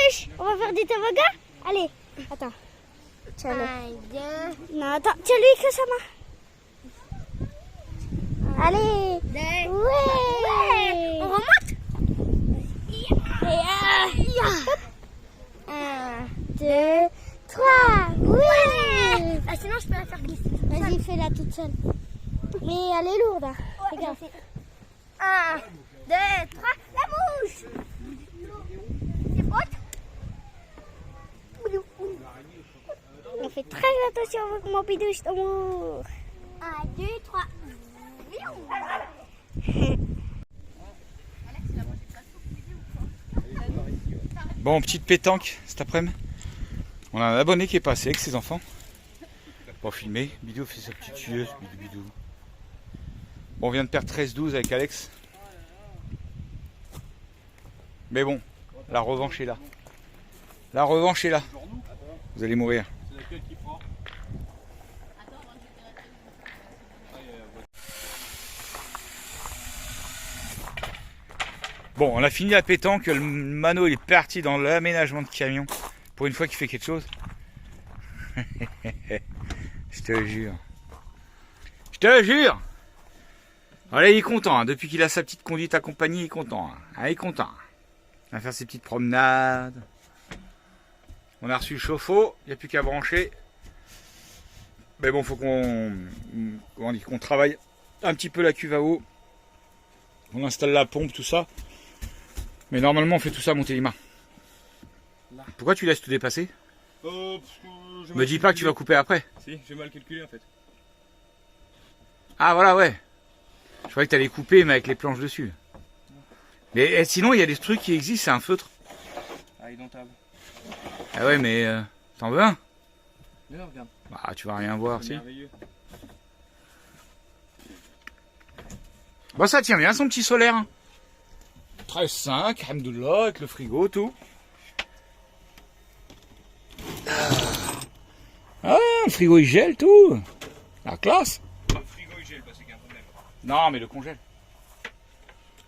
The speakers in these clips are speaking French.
Mamouche, on va faire des toboggans. Allez, attends. Tiens-le. Non, attends, tiens-lui que sa main. Allez. Ouais. On remonte. Et 1, 2, 3. Ouais. Ah, sinon, je peux la faire glisser. Vas-y, fais-la toute seule. Mais elle est lourde. Hein. Regarde. 1, 2, 3. La mouche. C'est pote. On fait très attention avec mon bidouche d'amour. 1, 2, 3. Bon, petite pétanque cet après-midi. On a un abonné qui est passé avec ses enfants pour filmer. Bidou fait sa petite tueuse. Bidou. Bon, on vient de perdre 13-12 avec Alex. Mais bon, la revanche est là. La revanche est là. Vous allez mourir. Bon, on a fini la pétanque. Le Mano il est parti dans l'aménagement de camion. Pour une fois qu'il fait quelque chose. Je te jure. Je te jure. Allez, il est content. Hein. Depuis qu'il a sa petite conduite accompagnée, il est content. Hein. Ah, il est content. On va faire ses petites promenades. On a reçu le chauffe-eau. Il n'y a plus qu'à brancher. Mais bon, faut qu'on travaille un petit peu la cuve à eau. On installe la pompe, tout ça. Mais normalement, on fait tout ça à Montélimar. Pourquoi tu laisses tout dépasser? Me dis pas que tu vas couper après. Si, j'ai mal calculé en fait. Ah voilà, ouais. Je croyais que tu allais couper, mais avec les planches dessus. Mais sinon, il y a des trucs qui existent, c'est un feutre. Ah, indomptable. Ah ouais, mais t'en veux un? Mais non, regarde. Bah, tu vas rien voir, C'est si. merveilleux. Bon, ça tient bien, son petit solaire. 13,5, alhamdoulilah, avec le frigo, tout. Ah, le frigo il gèle, tout. La classe. Le frigo il gèle, c'est qu'il y a un problème. Non, mais le congèle.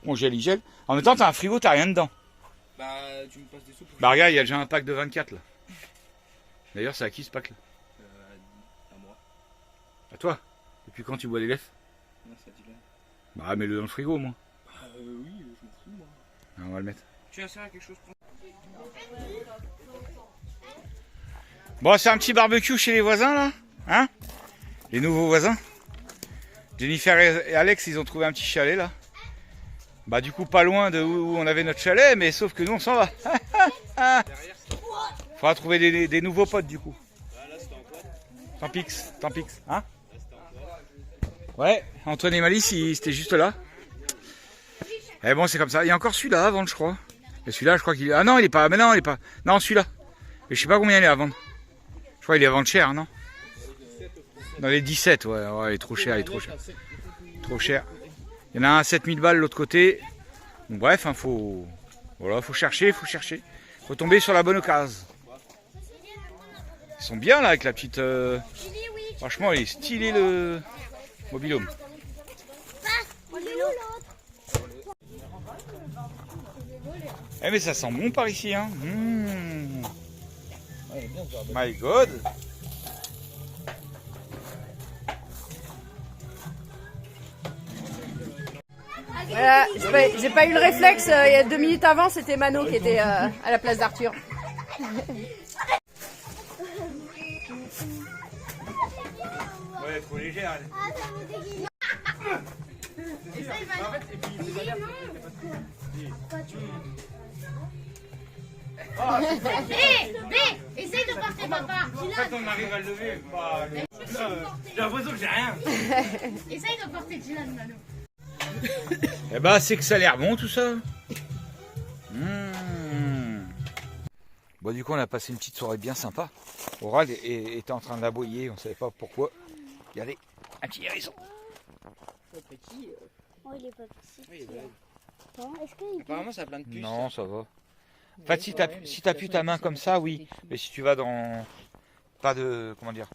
Congèle, il gèle. En même temps, t'as un frigo, t'as rien dedans. Bah, tu me passes des sous pour... Bah, regarde, il y a déjà un pack de 24 là. D'ailleurs, c'est à qui ce pack là? À moi. À toi. Depuis quand tu bois des lèvres? Non, c'est à Dylan. Bah, mets-le dans le frigo, moi. Oui, je m'en fous, moi. Ah, on va le mettre. Tu as servi à quelque chose pour... Bon, c'est un petit barbecue chez les voisins là. Hein? Les nouveaux voisins. Jennifer et Alex, ils ont trouvé un petit chalet là. Bah, du coup, pas loin de où on avait notre chalet, mais sauf que nous, on s'en va. Faudra trouver des nouveaux potes du coup. Tant pix, hein? Ouais, Antoine et Malice, c'était juste là. Et bon, c'est comme ça. Il y a encore celui-là à vendre, je crois. Et celui-là, je crois qu'il est... Ah non, il est pas... Mais non, il est pas... Non, celui-là. Et je sais pas combien il est à vendre. Je crois qu'il est à vendre cher, non? Dans les 17, ouais, il est trop cher, Trop cher. Il y en a un à 7000 balles de l'autre côté. Bon, bref, hein, faut chercher. Faut tomber sur la bonne occasion. Ils sont bien là avec la petite... Franchement, il est stylé le mobil-home. Eh mais ça sent bon par ici, hein. My God. Voilà, j'ai pas eu le réflexe, il y a 2 minutes avant, c'était Mano qui était à la place d'Arthur. Ouais, trop légère. Essaye de porter papa. En fait, on arrive à le lever. J'ai l'impression que j'ai rien. Essaye de porter Dylan, Mano. Eh bah, c'est que ça a l'air bon tout ça. Bon, du coup, on a passé une petite soirée bien sympa. Oral était en train d'aboyer, on savait pas pourquoi. Regardez, un petit hérisson. Petit. Oh, il est pas petit. Oui, il est Bon, est-ce qu'il apparemment, ça a plein de puces. Non, ça va. En fait, si t'appuies ta main comme ça, oui. Mais si tu vas dans... Pas de... Comment dire?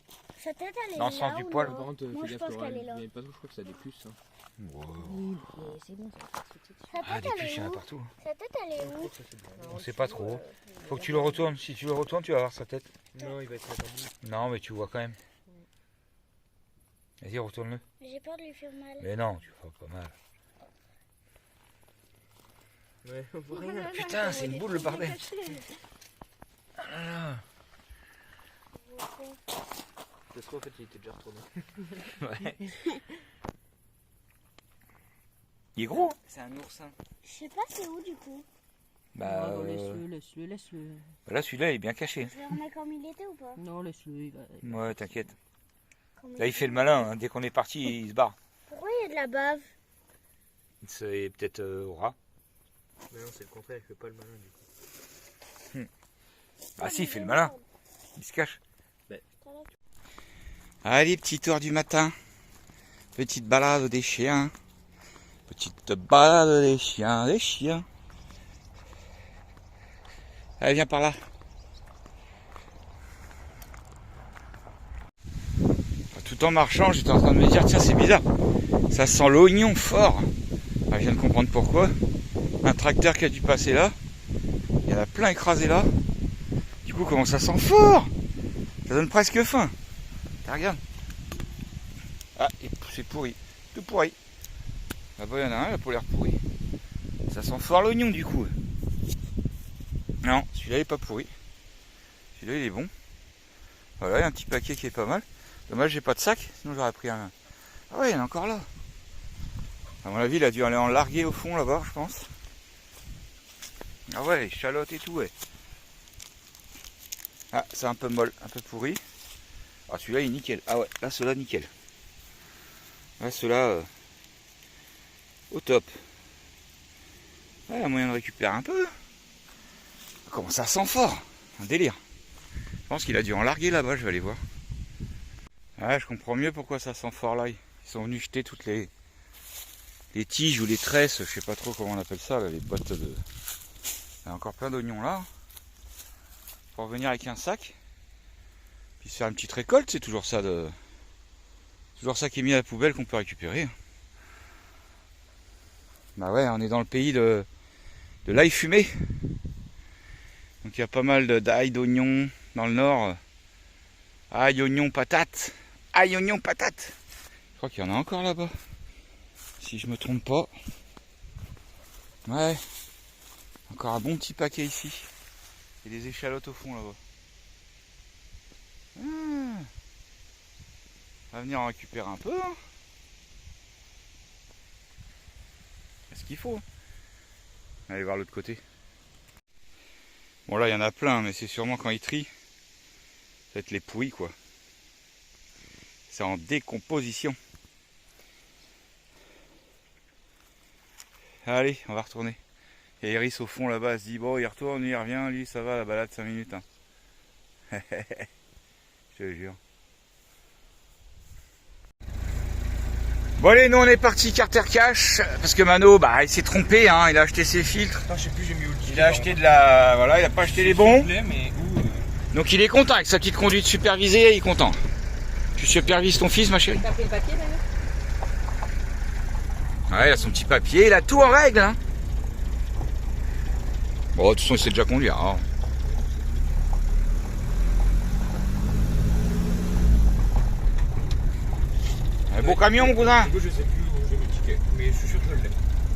Sa tête, elle est Dans le sens là du ou poil. là? Par contre, Moi, fais je gaffe, pense qu'elle est là. il y a pas trop, je crois que ça a des puces. Hein. Wow. C'est bon, ça va faire sauter dessus. Ah, des puces, il y en a partout. Sa tête, elle est où? On sait pas trop. Faut que tu le retournes. Si tu le retournes, tu vas voir sa tête. Non, il va être là-bas. Non, mais tu vois quand même. Vas-y, retourne-le. J'ai peur de lui faire mal. Mais non, tu feras pas mal. Ouais, on voit rien. Putain, c'est une boule le bordel. Ah là là. Ça se trouve, en fait, il était déjà retourné. Ouais. Il est gros. C'est un oursin. Je sais pas c'est où du coup. Bah, Non, laisse-le. là, celui-là, il est bien caché. Je vais remettre comme il était ou pas? Non, laisse-le, il va... Ouais, t'inquiète. Comme Là, il fait le malin. Hein. Dès qu'on est parti, il se barre. Pourquoi il y a de la bave? C'est peut-être au rat. Mais non, c'est le contraire, il fait pas le malin du coup. Ah si, il fait le malin. Il se cache. Ouais. Allez, petite heure du matin. Petite balade des chiens. Petite balade des chiens, Allez, viens par là. Tout en marchant, j'étais en train de me dire, tiens, c'est bizarre. Ça sent l'oignon fort. Ah, je viens de comprendre pourquoi. Un tracteur qui a dû passer là. Il y en a plein écrasé là. Du coup, comment ça sent fort? Ça donne presque faim. Regarde. Ah, c'est pourri. Tout pourri. Là-bas, il y en a un, il a pas l'air pourri. Ça sent fort l'oignon du coup. Non, celui-là il est pas pourri. Celui-là il est bon. Voilà, il y a un petit paquet qui est pas mal. Dommage, j'ai pas de sac, sinon j'aurais pris un. Ah ouais, il y en a encore là. À mon avis, il a dû aller en larguer au fond là-bas, je pense. Ah ouais, échalotes et tout, ouais. Ah, c'est un peu molle, un peu pourri. Ah, celui-là il est nickel. Ah ouais, là, celui-là nickel. Là, celui-là. Au top. Il y a moyen de récupérer un peu. Comment ça sent fort. Un délire. Je pense qu'il a dû en larguer là-bas, je vais aller voir. Ah, je comprends mieux pourquoi ça sent fort là. Ils sont venus jeter toutes les tiges ou les tresses, je sais pas trop comment on appelle ça, là, les boîtes de... Il y a encore plein d'oignons là. Pour revenir avec un sac. Puis se faire une petite récolte, c'est toujours ça de... Toujours ça qui est mis à la poubelle qu'on peut récupérer. Bah ouais, on est dans le pays de l'ail fumé. Donc il y a pas mal d'ail, d'oignons dans le nord. Ail, oignon, patate. Ail, oignon, patate. Je crois qu'il y en a encore là-bas. Si je me trompe pas. Ouais. Encore un bon petit paquet ici. Et des échalotes au fond là-bas. Ah. On va venir en récupérer un peu. Hein. C'est ce qu'il faut. Allez voir l'autre côté. Bon là il y en a plein, mais c'est sûrement quand ils trient. Ça va être les pourris quoi. C'est en décomposition. Allez, on va retourner. Il y a Iris au fond là-bas, elle se dit bon il retourne, il revient, lui ça va, la balade 5 minutes. Hein. Je te jure. Bon allez, nous on est parti Carter Cash parce que Mano, bah il s'est trompé, hein, il a acheté ses filtres. Attends, je sais plus, j'ai mis où le Il a acheté de la, voilà, il a pas acheté les bons. mais où Donc il est content avec sa petite conduite supervisée, il est content. Tu supervises ton fils, ma chérie? T'as pris le papier d'ailleurs? Ouais, il a son petit papier, il a tout en règle. Hein. Bon, de toute façon, il sait déjà conduire. Hein. Un beau camion, mon cousin. Du coup, je sais plus où j'ai mis le ticket, mais je suis sûr que je l'ai.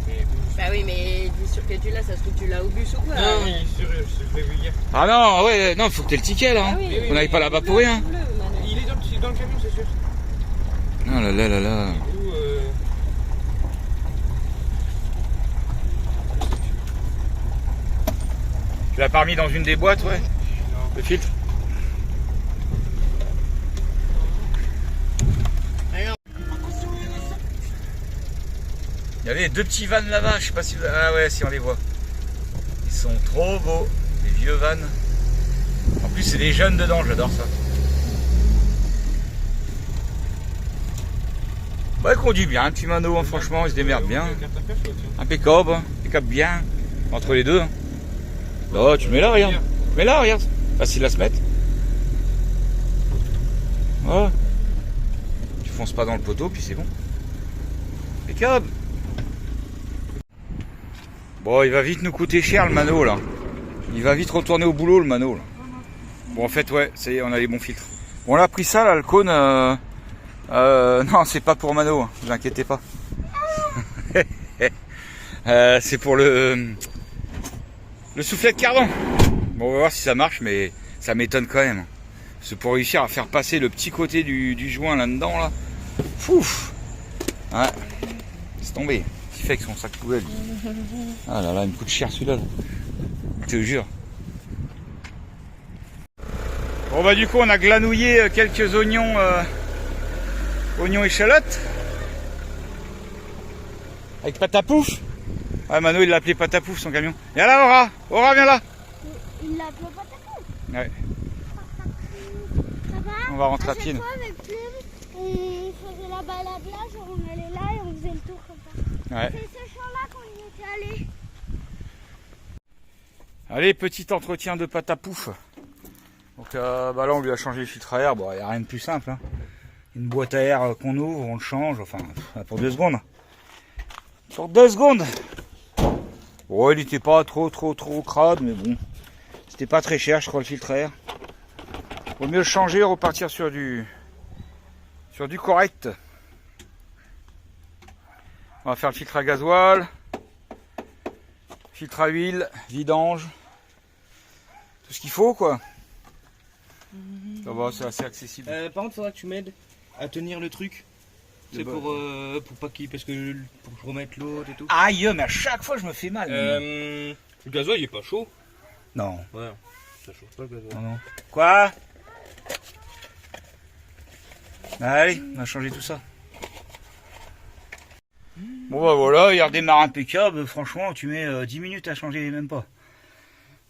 Mais où je sais Bah oui, mais dis sûr que tu l'as, ça se trouve tu l'as au bus ou quoi? Non, il est sûr, je l'ai vu hier. Ah non, ouais, non, faut que t'aies le ticket là. Hein. Ah oui, On n'aille pas là-bas pour rien. Il est dans le camion, c'est sûr. Oh là là là là. Du coup, Tu l'as pas remis dans une des boîtes, ouais? non. Le filtre? Il y avait deux petits vannes là-bas, je sais pas si... Ah ouais, si on les voit. Ils sont trop beaux, les vieux vannes. En plus, c'est des jeunes dedans, j'adore ça. Ouais, il conduit bien, un petit Mano, hein, franchement, il se démerde bien. Impeccable, hein, impeccable bien. Entre les deux. Hein. Oh, tu mets là, regarde. Mets là, regarde. Facile à se mettre. Ouais. Tu fonces pas dans le poteau, puis c'est bon. Impeccable. Bon, il va vite nous coûter cher le mano là. Il va vite retourner au boulot le mano là. Bon, en fait, ouais, ça y est, on a les bons filtres. Bon, on a pris ça là, le cône. Non, c'est pas pour mano, hein, vous inquiétez pas. C'est pour le soufflet de cardan. Bon, on va voir si ça marche, mais ça m'étonne quand même. C'est pour réussir à faire passer le petit côté du joint là-dedans là. Fouf. Ouais. C'est tombé. Qu'est-ce qu'il fait avec son sac poubelle? Ah là là, il me coûte cher celui-là. Je te jure. Bon bah du coup on a glanouillé quelques oignons échalotes. Avec Patapouf. Ah Mano il l'a appelé Patapouf son camion. Viens là Aura. Aura viens là. Il l'a appelé Patapouf. Ouais. Ça va? On va rentrer à pied. Chaque fois avec Plume, on faisait la balade là, genre on allait là et on faisait le tour comme ça. Ouais. C'est ce champ-là qu'on y était allé. Allez, petit entretien de Patapouf. Donc bah là on lui a changé le filtre à air. Bon, il n'y a rien de plus simple. Hein. Une boîte à air qu'on ouvre, on le change. Enfin, pour 2 secondes. Pour 2 secondes. Bon, il n'était pas trop crade, mais bon. C'était pas très cher, je crois, le filtre à air. Vaut mieux le changer, repartir sur du correct. On va faire le filtre à gasoil, filtre à huile, vidange, tout ce qu'il faut quoi. Ça va, c'est assez accessible. Par contre, faudra que tu m'aides à tenir le truc. C'est pour pas qu'il. Parce que pour que je remette l'autre et tout. Aïe, mais à chaque fois je me fais mal. Le gasoil il est pas chaud. Non. Ouais, ça chauffe pas le gasoil. Non, non. Quoi? Allez, on a changé tout ça. Bon bah voilà, il redémarre impeccable. Franchement, tu mets 10 minutes à changer, même pas.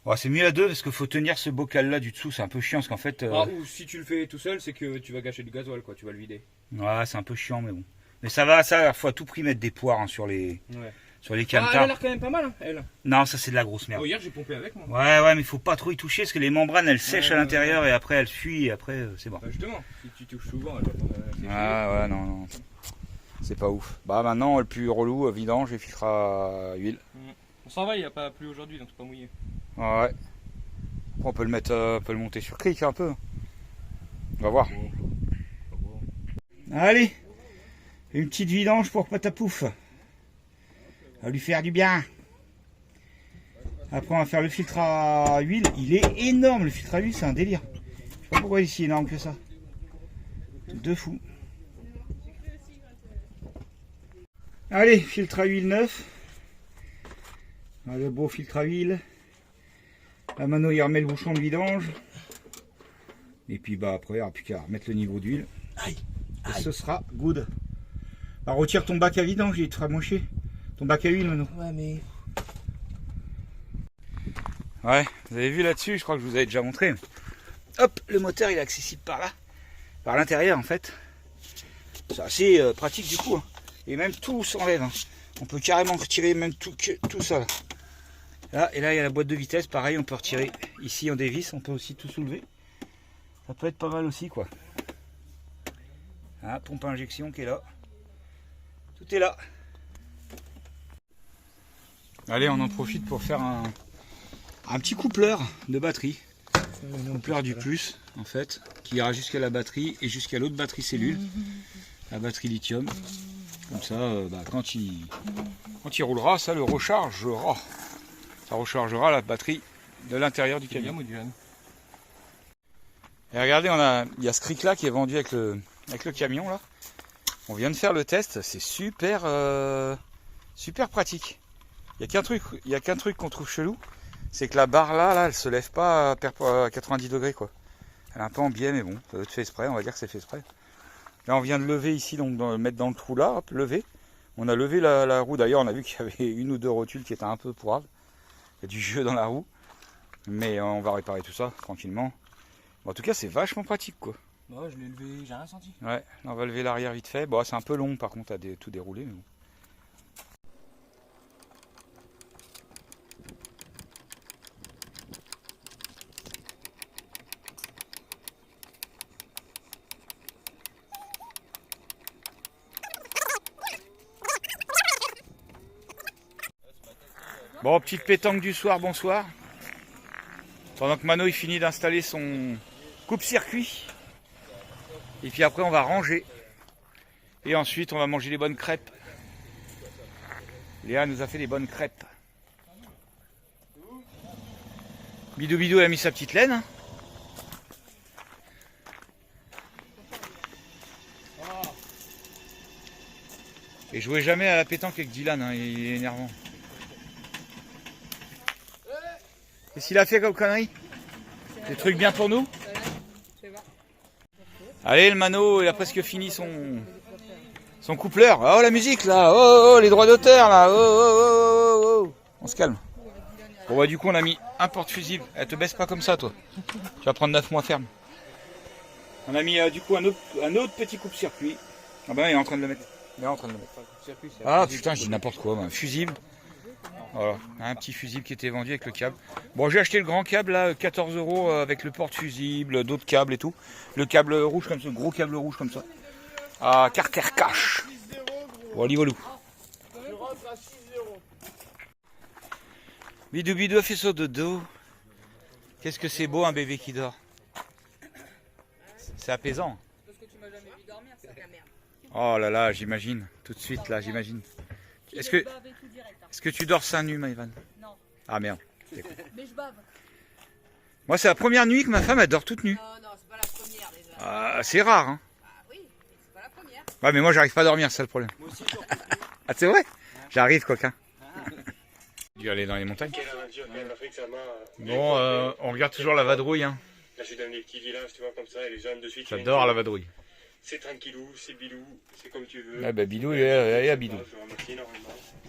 Bon, c'est mieux à 2 parce qu'il faut tenir ce bocal là du dessous, c'est un peu chiant parce qu'en fait... ou si tu le fais tout seul, c'est que tu vas gâcher du gasoil quoi, tu vas le vider. Ouais, c'est un peu chiant mais bon. Mais ça va, ça, faut à tout prix mettre des poires hein, sur les elle camtars. a l'air quand même pas mal, hein, elle. Non, ça c'est de la grosse merde. Oh, hier j'ai pompé avec moi. Ouais, mais il faut pas trop y toucher parce que les membranes elles sèchent à l'intérieur et après elles fuient et après c'est bon. Bah justement, si tu touches souvent, elle va prendre. Ouais, non. C'est pas ouf. Bah maintenant, le plus relou, vidange et filtre à huile. On s'en va, il n'y a pas plu aujourd'hui donc c'est pas mouillé. Ouais. Après, on peut le mettre, on peut le monter sur cric un peu. On va voir. Allez, une petite vidange pour Patapouf. Va lui faire du bien. Après on va faire le filtre à huile. Il est énorme le filtre à huile, c'est un délire. Je sais pas pourquoi il est si énorme que ça. De fou. Allez, filtre à huile neuf. Le beau filtre à huile. La Mano il remet le bouchon de vidange. Et puis bah après il n'y aura plus qu'à remettre le niveau d'huile. Et ce sera good. Bah, retire ton bac à vidange, il te fera mocher. Ton bac à huile Mano. Ouais mais... Ouais, vous avez vu là-dessus, je crois que je vous avais déjà montré. Hop, le moteur il est accessible par là. Par l'intérieur en fait. C'est assez pratique du coup. Hein. Et même tout s'enlève. Hein. On peut carrément retirer même tout ça. Là, et là il y a la boîte de vitesse, pareil on peut retirer. Ici on dévisse, on peut aussi tout soulever. Ça peut être pas mal aussi quoi. Ah, pompe à injection qui est là. Tout est là. Allez, on en profite pour faire un petit coupleur de batterie. Coupleur du plus en fait, qui ira jusqu'à la batterie et jusqu'à l'autre batterie cellule. La batterie lithium. Comme ça, quand il roulera, ça le rechargera. Ça rechargera la batterie de l'intérieur du camion. Et regardez, il y a ce cric là qui est vendu avec le camion là. On vient de faire le test, c'est super pratique. Il y a qu'un truc qu'on trouve chelou, c'est que la barre là, elle se lève pas à 90 degrés quoi. Elle est un peu en biais mais bon, ça doit être fait exprès, on va dire que c'est fait exprès. Là on vient de lever ici, donc de mettre dans le trou là, hop, lever. On a levé la roue, d'ailleurs on a vu qu'il y avait 1 ou 2 rotules qui étaient un peu pourrables. Il y a du jeu dans la roue. Mais on va réparer tout ça tranquillement. Bon, en tout cas c'est vachement pratique quoi. Ouais, je l'ai levé, j'ai rien senti. Ouais, on va lever l'arrière vite fait. Bon, c'est un peu long par contre à tout dérouler. Mais bon. Bon, petite pétanque du soir, bonsoir. Pendant que Mano il finit d'installer son coupe-circuit. Et puis après on va ranger. Et ensuite on va manger des bonnes crêpes. Léa nous a fait des bonnes crêpes. Bidou Bidou a mis sa petite laine. Et jouez jamais à la pétanque avec Dylan, hein, il est énervant. Qu'est-ce qu'il a fait comme connerie? Des trucs bien pour nous? Allez, le Mano, il a presque fini son coupleur. Oh, la musique là, oh, les droits d'auteur là, oh. On se calme. Bon, bah, du coup, on a mis un porte-fusible. Elle te baisse pas comme ça, toi. Tu vas prendre 9 mois ferme. On a mis du coup un autre petit coupe-circuit. Ah bah, il est en train de le mettre. Ah putain, je dis n'importe quoi, un fusible. Voilà, un petit fusible qui était vendu avec le câble. Bon, j'ai acheté le grand câble là, 14 € avec le porte-fusible, d'autres câbles et tout. Le câble rouge comme ça, le gros câble rouge comme ça. À Carter Cash. Bon, voilà. Bidou Bidou a fait son dodo. Qu'est-ce que c'est beau un bébé qui dort. C'est apaisant. Oh là là, j'imagine. Tout de suite là, j'imagine. Est-ce que tu dors seins nus, Maïvan? Non. Ah merde. Mais je bave. Moi, c'est la première nuit que ma femme elle dort toute nue. Non, c'est pas la première déjà. Ah, c'est rare, hein. Ah oui, c'est pas la première. Ouais, mais moi, j'arrive pas à dormir, c'est ça le problème. Moi aussi, Ah, c'est vrai? J'arrive, coquin. Dû aller dans les montagnes. Bon, on regarde toujours la vadrouille. Hein. Là, je suis dans des petits villages, tu vois, comme ça, et les jeunes de suite. J'adore la vadrouille. C'est tranquillou, c'est bilou, c'est comme tu veux. Ah bah Bidou, il est à Bidou. Je vous remercie énormément.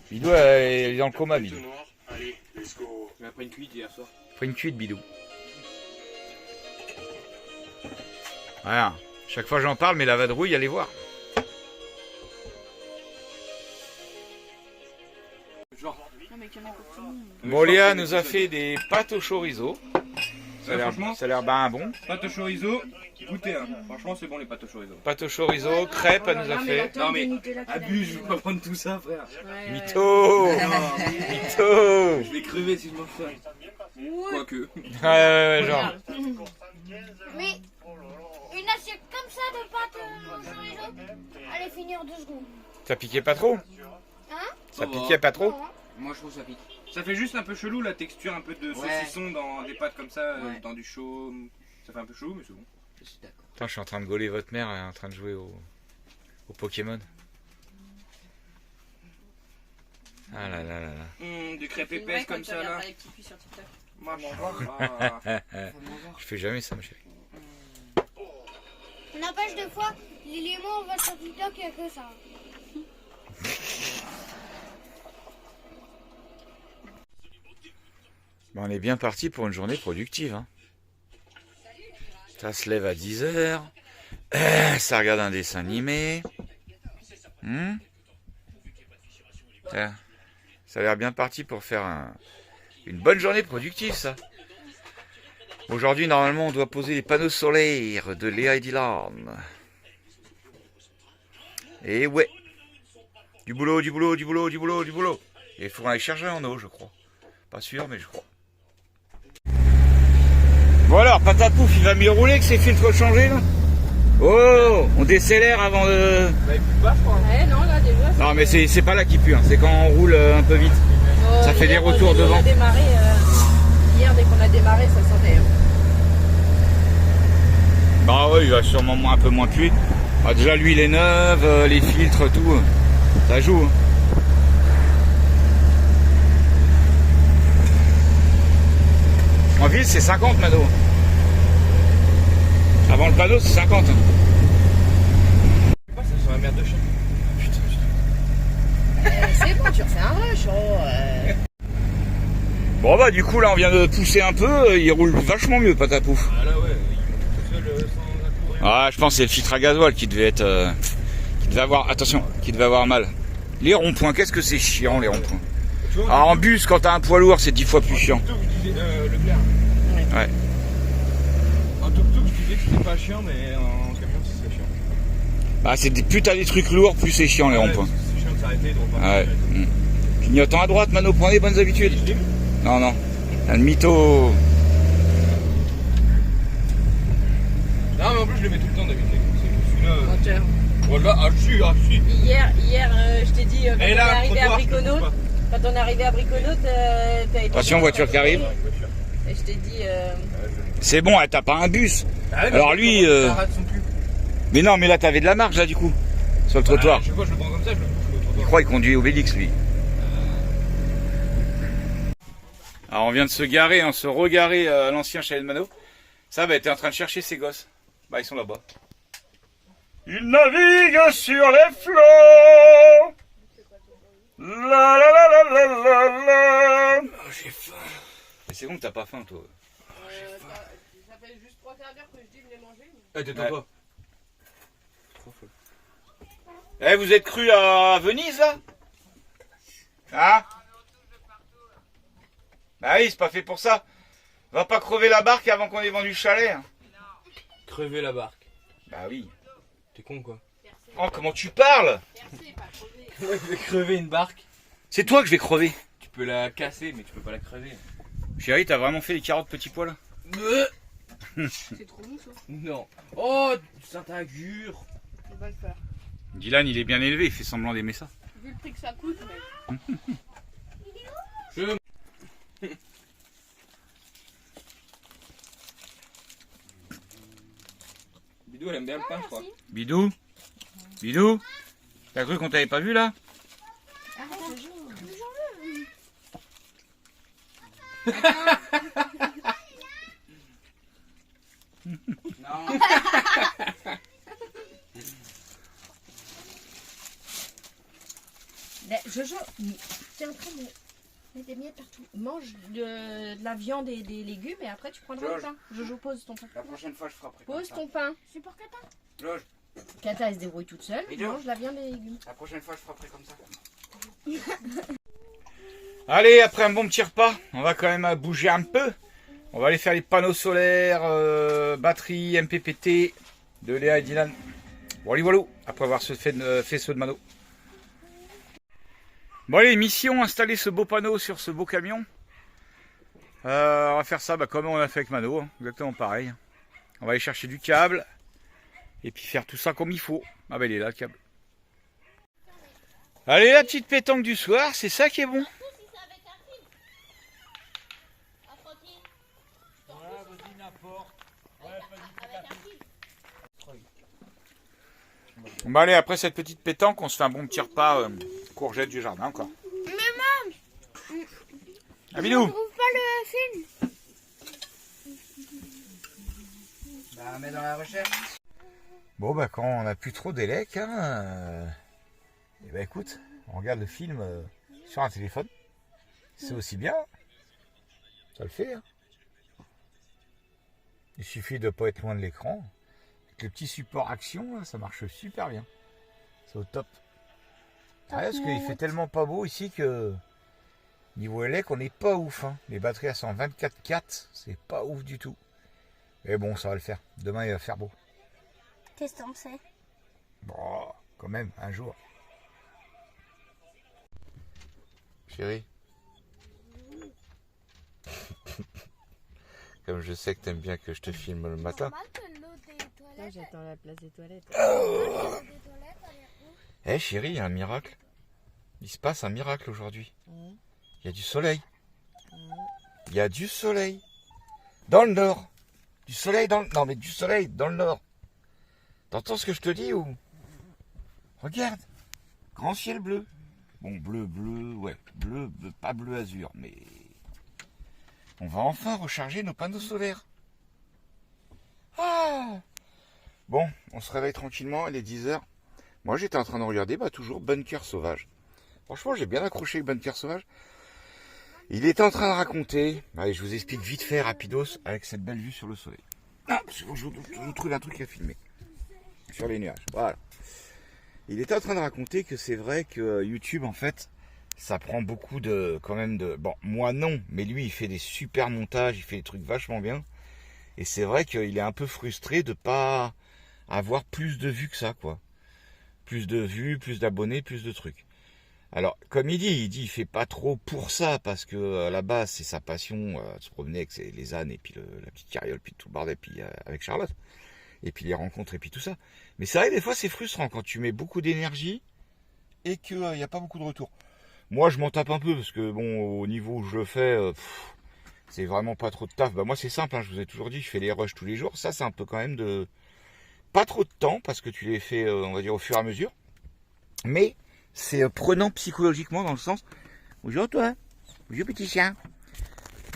Bidou, il est dans le coma, Tout Bidou. noir. Allez, let's go. Tu m'as pris une cuite hier soir. Faut une cuite, Bidou. Voilà. Chaque fois j'en parle, mais la vadrouille, allez voir. Bon, Léa nous a fait des pâtes au chorizo. Ça a l'air ben bon. Pâte au chorizo, goûtez hein. Franchement c'est bon les pâtes au chorizo. Pâte au chorizo, crêpes, elle nous a fait. Non mais abuse, je vais pas prendre tout ça frère. Mytho. Mytho. Je vais crever si je m'en fais. Quoique. Ouais, genre. Mais une assiette comme ça de pâtes au chorizo, allez finir 2 secondes. Ça piquait pas trop? Hein? Ça piquait pas trop? Moi je trouve ça pique. Ça fait juste un peu chelou la texture un peu de saucisson dans des pâtes comme ça, dans du chaud. Ça fait un peu chelou mais c'est bon. Je suis d'accord. Putain, je suis en train de gauler votre mère, elle est en train de jouer au Pokémon. Ah là là là là. Des crêpes épaisses comme ça là. Moi Je fais jamais ça, ma chérie. N'empêche des fois, les mots on va sur TikTok, il n'y a que ça. Bon, on est bien parti pour une journée productive. Hein. Ça se lève à 10h. Ça regarde un dessin animé. Ça a l'air bien parti pour faire une bonne journée productive, ça. Aujourd'hui, normalement, on doit poser les panneaux solaires de Léa et Dylan. Et ouais. Du boulot, du boulot, du boulot, du boulot, du boulot. Et il faudra aller chercher en eau, je crois. Pas sûr, mais je crois. Bon alors, Patapouf, il va mieux rouler que ses filtres changés, là? Oh, on décélère avant de... Bah il pue pas je crois. Ouais, non, là déjà. Non, mais c'est pas là qui pue, hein. C'est quand on roule un peu vite. Ça fait des retours devant. On a démarré, hier, dès qu'on a démarré, ça sentait. Bah ouais, il va sûrement un peu moins puer. Ah, déjà, l'huile est neuve, les filtres, tout. Ça joue, hein. En ville, c'est 50, Mano. Avant le panneau, c'est 50. Ça sent la merde de chien. C'est bon, tu refais un rush. Bon bah du coup là on vient de pousser un peu, il roule vachement mieux Patapouf. Ah là ouais, il tout seul sans accourir. Ah je pense que c'est le filtre à gasoil qui devait être... qui devait avoir... Attention, qui devait avoir mal. Les ronds-points, qu'est-ce que c'est chiant les ronds-points. Ah en bus quand t'as un poids lourd c'est 10 fois plus chiant. Le Blair. Ouais. En tuk-tuk je disais que c'était pas chiant mais en camion c'est chiant. Bah c'est plus t'as des trucs lourds plus c'est chiant les ronds-points. C'est chiant de s'arrêter de repartir. Ouais. Clignotant à droite, Mano, prends les bonnes habitudes. Non, non. Un mytho. Non, mais en plus, je le mets tout le temps d'habitude. C'est celui-là. Oh, tiens. Voilà, si. Hier, je t'ai dit, quand on Et est là, arrivé à trottoir, Briconaute, quand on est arrivé à Briconaute, t'as été... Attention, voiture qui arrive. Et je t'ai dit... C'est bon, t'as pas un bus. Ah ouais, mais Alors lui... ça rate son cul. Mais non, mais là, t'avais de la marge, là, du coup. Sur le trottoir. Je sais pas, je le prends comme ça, je le pousse au Il trottoir. croit qu'il conduit Obélix, lui. Alors, on vient de se garer, on se regarer à l'ancien chalet de Mano. Ça, bah, t'es en train de chercher ses gosses. Bah, ils sont là-bas. Ils naviguent sur les flots. La la la la la la la. Oh, j'ai faim. Mais c'est bon que t'as pas faim, toi. Ça fait juste 3 quarts d'heure que je dis de les manger. Eh, t'éteins pas. Trop folle. Eh, vous êtes cru à Venise, là? Hein? Bah oui, c'est pas fait pour ça. Va pas crever la barque avant qu'on ait vendu le chalet. Hein. Crever la barque. Bah oui. T'es con, quoi. Oh, comment tu parles? Je vais crever une barque. C'est toi que je vais crever. Tu peux la casser, mais tu peux pas la crever. Chérie, t'as vraiment fait les carottes petits pois, là? C'est trop mou, ça. Non. Oh, Saint-Agur. Je vais pas le faire. Dylan, il est bien élevé, il fait semblant d'aimer ça. Vu le prix que ça coûte, mais... Bidou, elle aime bien le pain, je crois. Bidou? Bidou? T'as cru qu'on t'avait pas vu, là? Non. Jojo, t'es en train de mettre des miettes partout. Mange de la viande et des légumes et après tu prendras le pain. Jojo, pose ton pain. La prochaine fois, je frapperai. Pose ton pain. C'est pour Kata. Loge. Kata, elle se débrouille toute seule. Et Joe. Mange la viande et les légumes. La prochaine fois, je frapperai comme ça. Allez, après un bon petit repas, on va quand même bouger un peu. On va aller faire les panneaux solaires, batterie, MPPT de Léa et Dylan. Voilà, voilà. Après avoir fait ceux de Mano. Bon allez, mission, installer ce beau panneau sur ce beau camion. On va faire ça comme on a fait avec Mano, hein, exactement pareil. On va aller chercher du câble et puis faire tout ça comme il faut. Ah ben il est là le câble. Allez, la petite pétanque du soir, c'est ça qui est bon. Bon, bah allez, après cette petite pétanque, on se fait un bon petit repas courgette du jardin encore. Maman, Ah, je Bidou. trouve pas le film. Bah, mets dans la recherche. Bon, bah quand on n'a plus trop d'élec, et bah écoute, on regarde le film sur un téléphone. C'est aussi bien. Ça le fait. Hein. Il suffit de ne pas être loin de l'écran. Avec le petit support action, là, ça marche super bien. C'est au top. Ah, parce qu'il fait tellement pas beau ici que niveau élec, on n'est pas ouf. Hein. Les batteries elles sont en 24/4, c'est pas ouf du tout. Mais bon, ça va le faire. Demain, il va faire beau. Qu'est-ce que t'en sais? Bon, quand même, un jour. Chérie. Comme je sais que t'aimes bien que je te filme le matin. J'attends la place des toilettes. Eh chérie, il y a un miracle. Il se passe un miracle aujourd'hui. Il y a du soleil. Il y a du soleil. Dans le nord. Du soleil dans le... Non mais du soleil dans le nord. T'entends ce que je te dis ou... Regarde. Grand ciel bleu. Bon, bleu, ouais. Bleu, pas bleu azur, mais... On va enfin recharger nos panneaux solaires. Ah! Bon, on se réveille tranquillement, il est 10h. Moi, j'étais en train de regarder, toujours Bunker Sauvage. Franchement, j'ai bien accroché avec Bunker Sauvage. Il était en train de raconter... Allez, je vous explique vite fait, rapidos, avec cette belle vue sur le soleil. Ah, je vous trouve un truc à filmer. Sur les nuages, voilà. Il était en train de raconter que c'est vrai que YouTube, en fait, ça prend beaucoup de... quand même de... Bon, moi non, mais lui, il fait des super montages, il fait des trucs vachement bien. Et c'est vrai qu'il est un peu frustré de pas avoir plus de vues que ça, quoi. Plus de vues, plus d'abonnés, plus de trucs. Alors, comme il dit il fait pas trop pour ça, parce que à la base, c'est sa passion de se promener avec les ânes, et puis la petite carriole, puis tout le bordel, puis avec Charlotte, et puis les rencontres, et puis tout ça. Mais c'est vrai que des fois, c'est frustrant quand tu mets beaucoup d'énergie et qu'il n'y a pas beaucoup de retour. Moi, je m'en tape un peu, parce que bon, au niveau où je le fais, c'est vraiment pas trop de taf. Bah, moi, c'est simple, hein, je vous ai toujours dit, je fais les rushs tous les jours. Ça, c'est un peu quand même de... Pas trop de temps, parce que tu les fais, on va dire, au fur et à mesure. Mais... c'est prenant psychologiquement dans le sens. Bonjour toi, bonjour petit chien.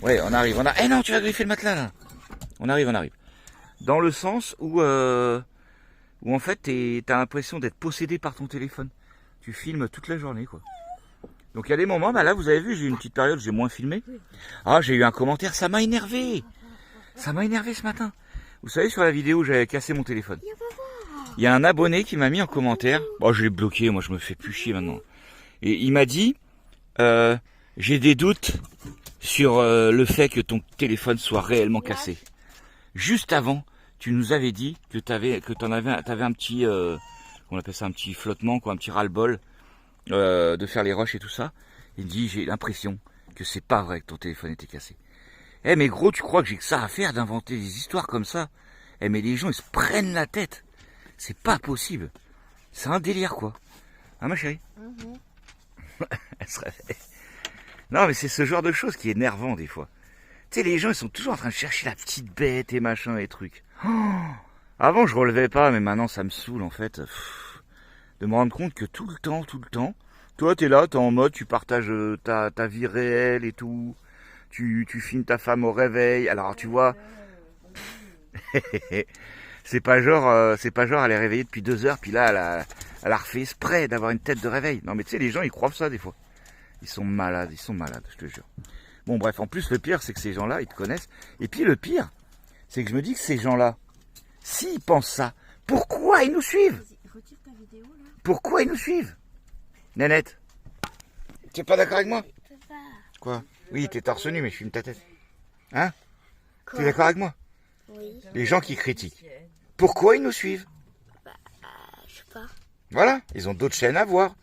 Ouais, on arrive. Eh non, tu vas griffer le matelas là. On arrive. Dans le sens où en fait t'as l'impression d'être possédé par ton téléphone. Tu filmes toute la journée quoi. Donc il y a des moments, bah là vous avez vu, j'ai eu une petite période, j'ai moins filmé. Ah, j'ai eu un commentaire, ça m'a énervé. Ça m'a énervé ce matin. Vous savez, sur la vidéo où j'avais cassé mon téléphone. Il y a un abonné qui m'a mis en commentaire. Bon, je l'ai bloqué, moi je me fais plus chier maintenant. Et il m'a dit, j'ai des doutes sur le fait que ton téléphone soit réellement cassé. Juste avant, tu nous avais t'avais un petit, on appelle ça un petit flottement, quoi, un petit ras-le-bol de faire les rushs et tout ça. Il dit, j'ai l'impression que c'est pas vrai que ton téléphone était cassé. Eh mais gros, tu crois que j'ai que ça à faire d'inventer des histoires comme ça? Eh mais les gens ils se prennent la tête. C'est pas possible. C'est un délire, quoi. Hein, ma chérie? Elle se réveille. Non, mais c'est ce genre de choses qui est énervant, des fois. Tu sais, les gens, ils sont toujours en train de chercher la petite bête et machin et trucs. Avant, je relevais pas, mais maintenant, ça me saoule, en fait. De me rendre compte que tout le temps, toi, t'es là, t'es en mode, tu partages ta vie réelle et tout. Tu filmes ta femme au réveil. Alors, tu vois... C'est pas genre elle est réveillée depuis 2 heures, puis là elle a refait exprès d'avoir une tête de réveil. Non mais tu sais, les gens ils croient ça des fois. Ils sont malades, je te jure. Bon bref, en plus le pire c'est que ces gens-là, ils te connaissent. Et puis le pire, c'est que je me dis que ces gens-là, s'ils pensent ça, pourquoi ils nous suivent? Pourquoi ils nous suivent? Nénette, tu es pas d'accord avec moi? Quoi? Oui, t'es torse nu, mais je filme ta tête. Hein? T'es d'accord avec moi? Oui. Les gens qui critiquent. Pourquoi ils nous suivent? Je sais pas. Voilà, ils ont d'autres chaînes à voir.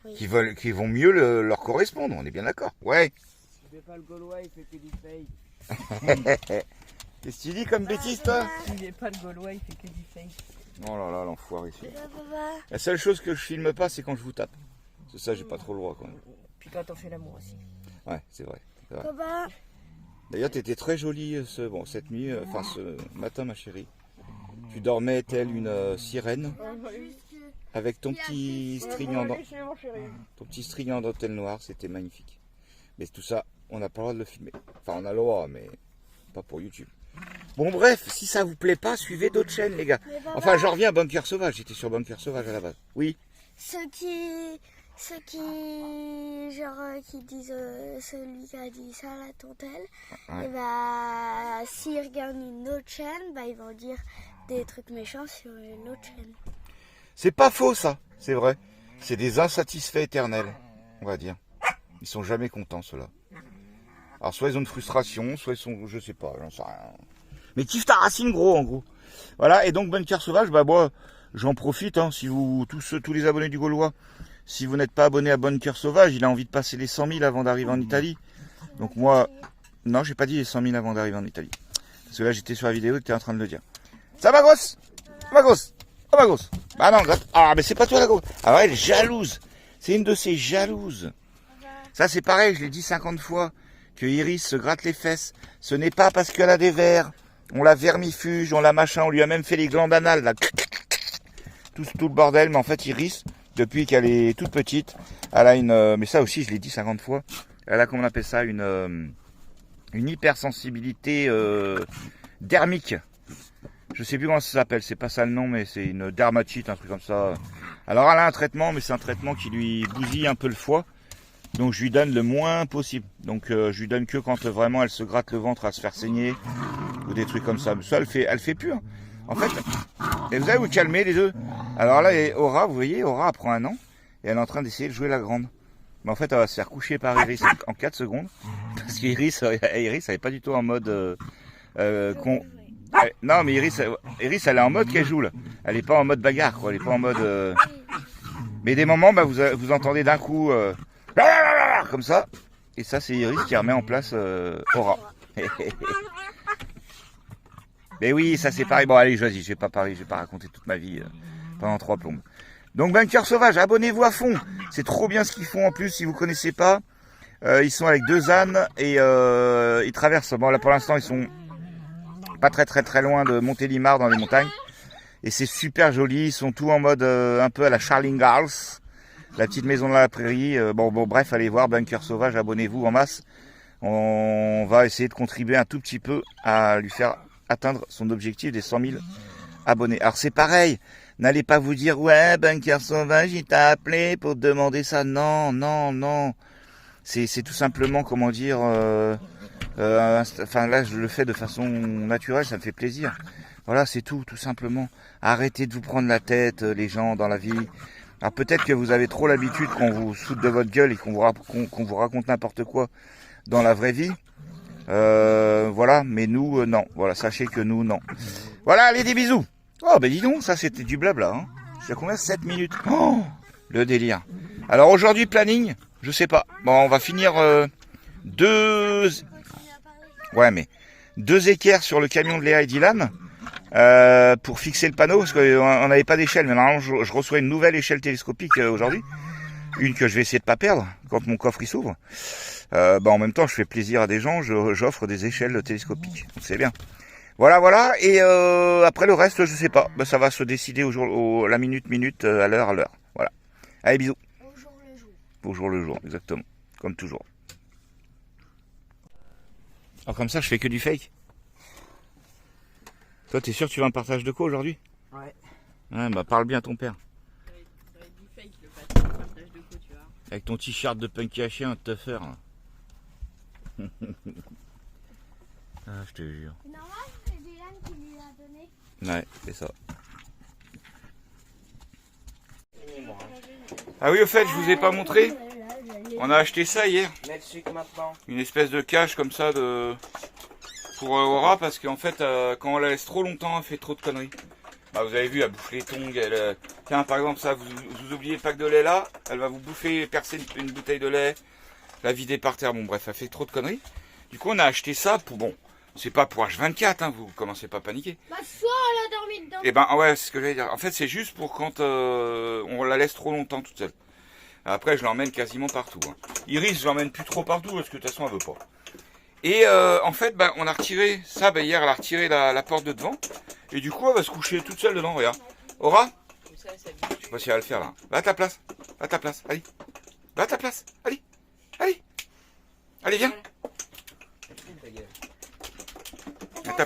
Oui. Qui vont mieux leur correspondre, on est bien d'accord. Ouais. Pas le Gaulois, il fait que du fake. Qu'est-ce que tu dis comme bêtise, toi? Il n'est pas le Gaulois, il fait que du fake. Oh là là, l'enfoiré ici. La seule chose que je filme pas, c'est quand je vous tape. C'est ça, j'ai pas trop le droit quand même. Puis quand on fait l'amour aussi. Ouais, c'est vrai. D'ailleurs, tu étais très jolie cette nuit, ce matin, ma chérie. Tu dormais telle une sirène, avec ton petit string en dentelle noire, c'était magnifique. Mais tout ça, on n'a pas le droit de le filmer. Enfin, on a le droit, mais pas pour YouTube. Bon, bref, si ça vous plaît pas, suivez d'autres chaînes, les gars. Enfin, j'en reviens à Bunker Sauvage, j'étais sur Bunker Sauvage à la base. Oui. Ceux qui disent celui qui a dit ça à la tontelle, ouais. Et bah s'ils regardent une autre chaîne, bah ils vont dire des trucs méchants sur une autre chaîne. C'est pas faux ça, c'est vrai. C'est des insatisfaits éternels, on va dire. Ils sont jamais contents ceux-là. Alors soit ils ont une frustration, soit ils sont, je sais pas, j'en sais rien. Mais kiffe ta racine gros en gros. Voilà, et donc Bunker Sauvage, bah moi j'en profite, hein, si vous tous les abonnés du Gaulois. Si vous n'êtes pas abonné à Bunker Sauvage, il a envie de passer les 100 000 avant d'arriver en Italie. Donc moi, non, j'ai pas dit les 100 000 avant d'arriver en Italie. Parce que là, j'étais sur la vidéo et tu es en train de le dire. Ça va, grosse? Ça va, grosse? Ça va, grosse? Bah non, ah, mais c'est pas toi, la grosse. Ah ouais, elle est jalouse. C'est une de ces jalouses. Ça, c'est pareil, je l'ai dit 50 fois, que Iris se gratte les fesses. Ce n'est pas parce qu'elle a des vers. On la vermifuge, on la machin, on lui a même fait les glandes anales, là. Tout le bordel, mais en fait, Iris... Depuis qu'elle est toute petite, elle a une... mais ça aussi, je l'ai dit 50 fois. Elle a, comment on appelle ça, une hypersensibilité dermique. Je sais plus comment ça s'appelle, c'est pas ça le nom, mais c'est une dermatite, un truc comme ça. Alors elle a un traitement, mais c'est un traitement qui lui bousille un peu le foie. Donc je lui donne le moins possible. Donc je lui donne que quand vraiment elle se gratte le ventre à se faire saigner. Ou des trucs comme ça. Mais ça, elle fait plus. Hein. En fait, et vous allez vous calmer les deux. Alors là, Aura, vous voyez, Aura apprend 1 an. Et elle est en train d'essayer de jouer la grande. Mais en fait, elle va se faire coucher par Iris en 4 secondes. Parce qu'Iris, elle est pas du tout en mode... non, mais Iris, elle est en mode qu'elle joue là. Elle est pas en mode bagarre, quoi. Elle est pas en mode... Mais des moments, bah, vous entendez d'un coup comme ça. Et ça, c'est Iris qui remet en place Aura. Mais oui, ça c'est pareil. Bon, allez, vas-y, je vais pas raconter toute ma vie pendant 3 plombes. Donc, Bunker Sauvage, abonnez-vous à fond. C'est trop bien ce qu'ils font en plus, si vous connaissez pas. Ils sont avec 2 ânes et ils traversent. Bon, là pour l'instant, ils sont pas très loin de Montélimar dans les montagnes. Et c'est super joli. Ils sont tous en mode un peu à la Charlingals, la petite maison de la prairie. Bon, bref, allez voir Bunker Sauvage, abonnez-vous en masse. On va essayer de contribuer un tout petit peu à lui faire atteindre son objectif des 100 000 abonnés. Alors c'est pareil. N'allez pas vous dire, ouais, Bunker Sauvage, il t'a appelé pour te demander ça. Non. C'est tout simplement, comment dire, enfin là, je le fais de façon naturelle, ça me fait plaisir. Voilà, c'est tout simplement. Arrêtez de vous prendre la tête, les gens, dans la vie. Alors peut-être que vous avez trop l'habitude qu'on vous saute de votre gueule et qu'on vous raconte n'importe quoi dans la vraie vie. Voilà, mais nous, non. Voilà, sachez que nous, non. Voilà, allez, des bisous. Oh, ben dis donc, ça c'était du blabla. Hein. C'est combien? 7 minutes. Oh, le délire. Alors aujourd'hui, planning, je sais pas. Bon, on va finir 2 équerres sur le camion de Léa et Dylan pour fixer le panneau, parce qu'on n'avait pas d'échelle. Mais normalement, je reçois une nouvelle échelle télescopique aujourd'hui. Une que je vais essayer de pas perdre quand mon coffre il s'ouvre. En même temps, je fais plaisir à des gens, j'offre des échelles télescopiques. Donc c'est bien. Voilà. Et après le reste, je sais pas. Ça va se décider la minute, à l'heure. Voilà. Allez, bisous. Au jour le jour, exactement. Comme toujours. Alors comme ça, je fais que du fake. Toi, t'es sûr que tu veux un partage de quoi aujourd'hui? Ouais. Ouais, parle bien à ton père. Ça va être du fake le partage de co, tu vois. Avec ton t-shirt de punky à chien, de te faire. Ah, je te jure. C'est normal, c'est Dylan qui lui a donné. Ouais, c'est ça. Ah oui, au fait, je vous ai pas montré. On a acheté ça hier. Mets le sucre maintenant. Une espèce de cache comme ça pour Aura, parce qu'en fait, quand on la laisse trop longtemps, elle fait trop de conneries. Vous avez vu, elle bouffe les tongs. Tiens, par exemple, ça, vous oubliez le pack de lait là, elle va vous bouffer, percer une bouteille de lait, la vider par terre. Bon, bref, elle fait trop de conneries. Du coup, on a acheté ça pour, bon, c'est pas pour H24, hein, vous commencez pas à paniquer. Soit elle a dormi dedans. Et ouais, c'est ce que j'allais dire. En fait, c'est juste pour quand on la laisse trop longtemps toute seule. Après, je l'emmène quasiment partout. Hein. Iris, je l'emmène plus trop partout parce que de toute façon, elle veut pas. Et en fait, on a retiré ça. Hier, elle a retiré la porte de devant. Et du coup, elle va se coucher toute seule dedans. Regarde. Aura, je sais pas si elle va le faire là. Va à ta place. Allez. Va à ta place. Allez. Allez, viens. À ta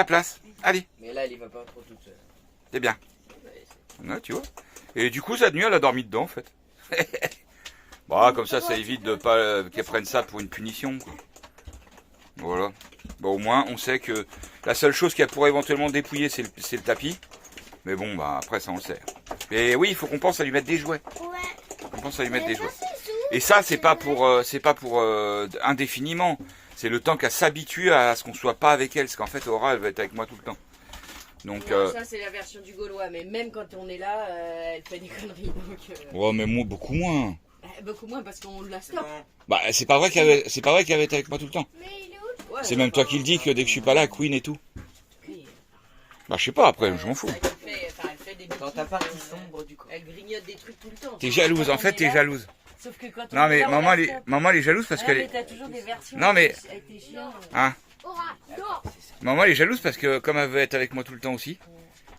place. Allez. Mais là, elle y va pas trop toute seule. C'est bien. Ouais, tu vois. Et du coup, cette nuit, elle a dormi dedans, en fait. Comme ça évite de pas qu'elle prenne ça pour une punition, quoi. Voilà. Au moins, on sait que la seule chose qu'elle pourrait éventuellement dépouiller, c'est le tapis. Mais bon, après, ça, on le sait. Et oui, il faut qu'on pense à lui mettre des jouets. Ouais. On pense à lui mettre des jouets. Et ça, c'est pas pour indéfiniment. C'est le temps qu'elle s'habitue à ce qu'on soit pas avec elle. Parce qu'en fait, Aura, elle va être avec moi tout le temps. Donc, non, ça c'est la version du Gaulois, mais même quand on est là, elle fait des conneries. Ouais, mais moi, beaucoup moins. Beaucoup moins parce qu'on la stoppe. C'est pas vrai qu'elle va être avec moi tout le temps. Mais il est où? Ouais, C'est même toi qui le dis que dès que je suis pas là, Queen et tout. Oui. Je sais pas, après, je m'en fous. Elle fait des Dans ta partie sombre, du coup. Elle grignote des trucs tout le temps. T'es jalouse, en fait, t'es jalouse. Sauf que quand Non, mais maman, elle est jalouse parce qu'elle mais est... t'as toujours des versions Non, mais... avec tes chiens. Hein? Aura, non. Maman, elle est jalouse parce que comme elle veut être avec moi tout le temps aussi,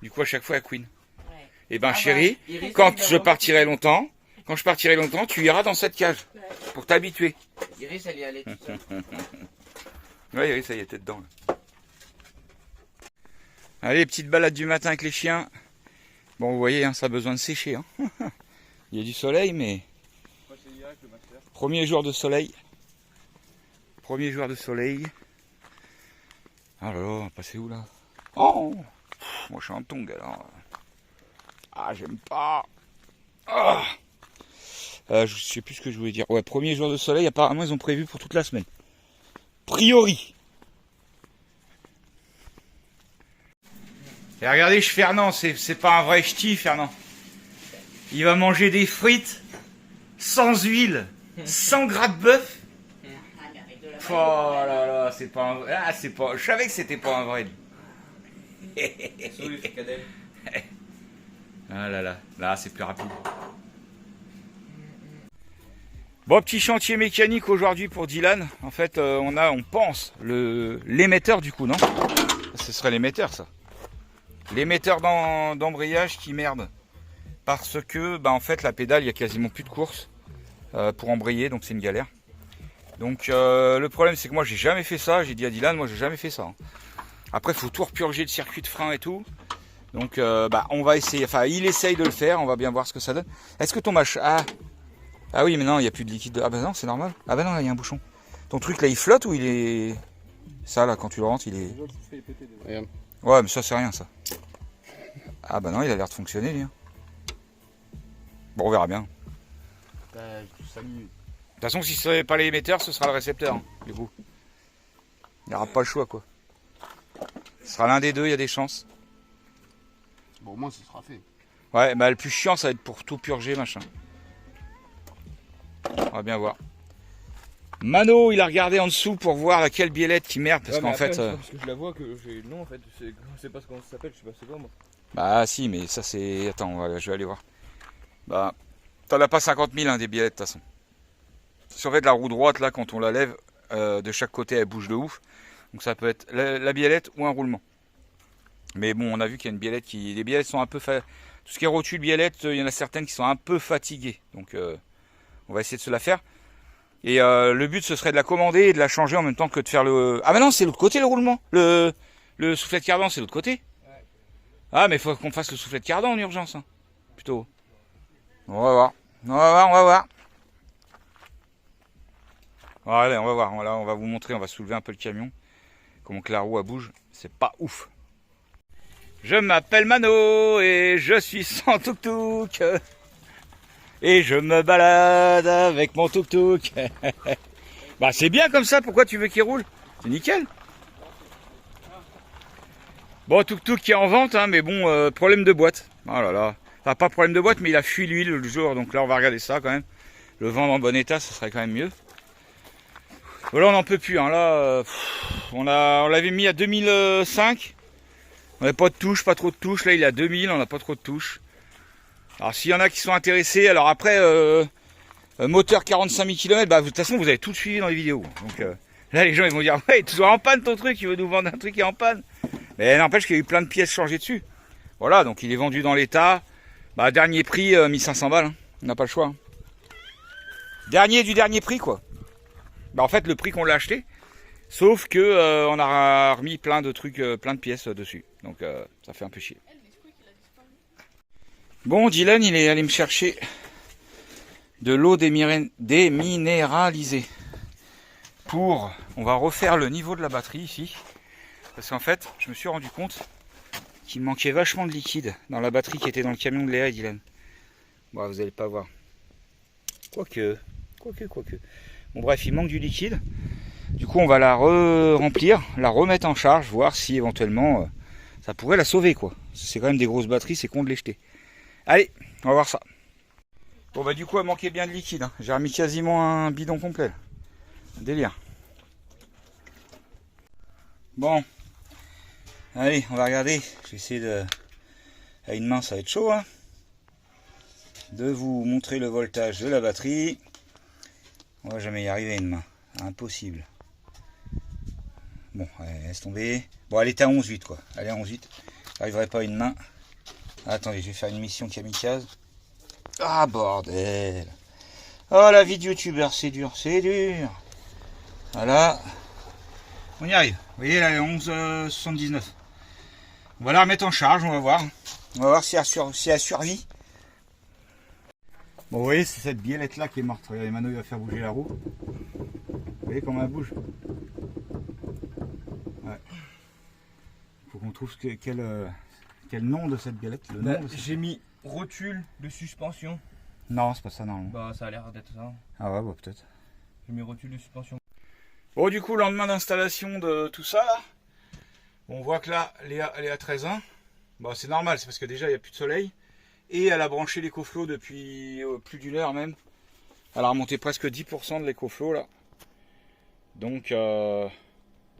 du coup, à chaque fois, elle Queen. Ouais. Et chérie, quand je partirai longtemps, tu iras dans cette cage. Pour t'habituer. Iris, elle y allait toute seule. Ouais, Iris, ça y est, t'es dedans. Là. Allez, petite balade du matin avec les chiens. Bon, vous voyez, hein, ça a besoin de sécher. Hein. Il y a du soleil, mais... Premier jour de soleil. Ah là là, on va passer où là? Oh, moi je suis en tongue alors. Ah, j'aime pas. Ah. Je sais plus ce que je voulais dire. Ouais, premier jour de soleil, apparemment ils ont prévu pour toute la semaine. Priori. Et regardez, Fernand, c'est pas un vrai ch'ti, Fernand. Il va manger des frites sans huile, sans gras de bœuf. Oh là là, c'est pas un vrai. Ah, c'est pas. Je savais que c'était pas un vrai. Sauf les fricadelles. Ah là là, là c'est plus rapide. Bon, petit chantier mécanique aujourd'hui pour Dylan. En fait, on pense l'émetteur du coup, non? Ce serait l'émetteur, ça. L'émetteur d'embrayage qui merde. Parce que, bah en fait, la pédale, il y a quasiment plus de course pour embrayer, donc c'est une galère. Donc le problème, c'est que moi, j'ai jamais fait ça. J'ai dit à Dylan, moi, j'ai jamais fait ça. Hein. Après, il faut tout repurger le circuit de frein et tout. Donc, bah, on va essayer. Enfin, il essaye de le faire. On va bien voir ce que ça donne. Est-ce que ton machin... Ah oui, mais non, il n'y a plus de liquide. Ah bah non, c'est normal. Ah bah non, là, il y a un bouchon. Ton truc, là, il flotte ou il est... Ça, là, quand tu le rentres, il est... Ouais, mais ça, c'est rien, ça. Ah bah non, il a l'air de fonctionner, lui. Bon, on verra bien. De toute façon, si ce n'est pas l'émetteur, ce sera le récepteur, hein, du coup. Il n'y aura pas le choix, quoi. Ce sera l'un des deux, il y a des chances. Bon, au moins, ce sera fait. Ouais, bah le plus chiant, ça va être pour tout purger, machin. On va bien voir. Mano, il a regardé en dessous pour voir laquelle biellette qui merde, parce qu'en fait... Parce que je la vois, que j'ai le nom, en fait. Je sais pas comment ça s'appelle, je sais pas c'est quoi, moi. Bah si, mais ça c'est... Attends, je vais aller voir. Bah, t'en as pas 50 000 hein, des biellettes, de toute façon. C'est en fait la roue droite, là, quand on la lève, de chaque côté, elle bouge de ouf. Donc ça peut être la biellette ou un roulement. Mais bon, on a vu qu'il y a une biellette qui... Les biellettes sont un peu... Tout ce qui est rotule biellette, il y en a certaines qui sont un peu fatiguées. Donc on va essayer de se la faire. Et le but, ce serait de la commander et de la changer en même temps que de faire le... Ah bah non, c'est l'autre côté le roulement. Le soufflet de cardan, c'est l'autre côté. Ah, mais il faut qu'on fasse le soufflet de cardan en urgence. Hein. Plutôt. On va voir. On va voir. Bon, allez, on va voir. Là, on va vous montrer. On va soulever un peu le camion. Comment que la roue elle bouge. C'est pas ouf. Je m'appelle Mano et je suis sans tuk-tuk. Et je me balade avec mon tuk-tuk. Bah c'est bien comme ça, pourquoi tu veux qu'il roule? C'est nickel. Bon, tuk-tuk qui est en vente, hein, mais bon, problème de boîte. Oh là là. Enfin, pas problème de boîte, mais il a fui l'huile le jour, donc là on va regarder ça quand même. Le vendre en bon état, ça serait quand même mieux. Voilà, on n'en peut plus, hein. Là, on l'avait mis à 2005. On n'avait pas de touche, pas trop de touches. Là, il est à 2000, on n'a pas trop de touches. Alors, s'il y en a qui sont intéressés, alors après, moteur 45 000 km, bah, de toute façon, vous avez tout suivi dans les vidéos. Donc là, les gens, ils vont dire, ouais, tu es en panne ton truc, il veut nous vendre un truc qui est en panne. Mais n'empêche qu'il y a eu plein de pièces changées dessus. Voilà, donc il est vendu dans l'état. Bah, dernier prix, 1500 balles. Hein. On n'a pas le choix. Hein. Dernier du dernier prix, quoi. Bah, en fait, le prix qu'on l'a acheté. Sauf que on a remis plein de trucs, plein de pièces dessus. Donc ça fait un peu chier. Bon, Dylan, il est allé me chercher de l'eau déminéralisée. On va refaire le niveau de la batterie ici. Parce qu'en fait, je me suis rendu compte qu'il manquait vachement de liquide dans la batterie qui était dans le camion de Léa et Dylan. Bon, vous allez pas voir. Quoique. Bon, bref, il manque du liquide. Du coup, on va la remplir, la remettre en charge, voir si éventuellement ça pourrait la sauver, quoi. C'est quand même des grosses batteries, c'est con de les jeter. Allez, on va voir ça. Bon, bah, du coup, elle manquait bien de liquide. Hein. J'ai remis quasiment un bidon complet. Un délire. Bon. Allez, on va regarder. Je vais essayer de. À une main, ça va être chaud, hein. De vous montrer le voltage de la batterie. On va jamais y arriver à une main. Impossible. Bon, allez, laisse tomber. Bon, elle était à 11,8 quoi. Elle est à 11,8. J'arriverai pas à une main. Attendez, je vais faire une mission kamikaze. Ah, bordel. Oh, la vie de youtubeur, c'est dur, c'est dur. Voilà. On y arrive. Vous voyez, là, elle est à 11,79. On va la remettre en charge, on va voir. On va voir si elle survit. Bon, vous voyez, c'est cette biellette là qui est morte. Regardez, Mano, il va faire bouger la roue. Vous voyez comment elle bouge? Ouais. Faut qu'on trouve quel nom de cette biellette. J'ai mis rotule de suspension. Non, c'est pas ça, non. Bah, ça a l'air d'être ça. Ah ouais, bah peut-être. J'ai mis rotule de suspension. Bon, du coup, lendemain d'installation de tout ça, là, on voit que là, Léa, elle est à 13,1. Bon, c'est normal, c'est parce que déjà il n'y a plus de soleil. Et elle a branché l'écoflow depuis plus d'une heure même. Elle a remonté presque 10% de l'écoflow là. Donc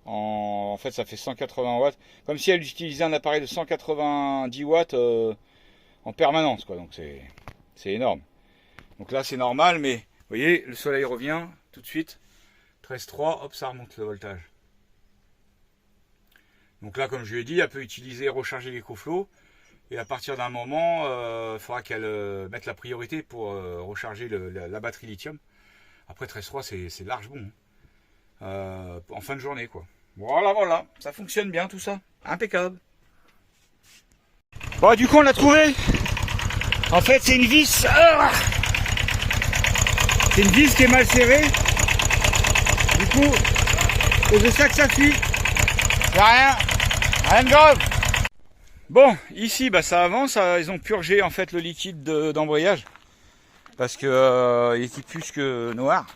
en fait ça fait 180 watts. Comme si elle utilisait un appareil de 190 watts en permanence quoi. Donc c'est énorme. Donc là c'est normal, mais vous voyez le soleil revient tout de suite. 13,3, hop ça remonte le voltage. Donc là comme je lui ai dit, elle peut utiliser, recharger l'écoflow. Et à partir d'un moment, il faudra qu'elle mette la priorité pour recharger la batterie lithium. Après 13,3 c'est large bon. En fin de journée quoi. Voilà, ça fonctionne bien tout ça. Impeccable. Bon du coup on l'a trouvé. En fait c'est une vis. C'est une vis qui est mal serrée. Du coup, c'est de ça que ça fuit. C'est rien de grave. Bon, ici ça avance, ils ont purgé en fait le liquide d'embrayage parce que il était plus que noir.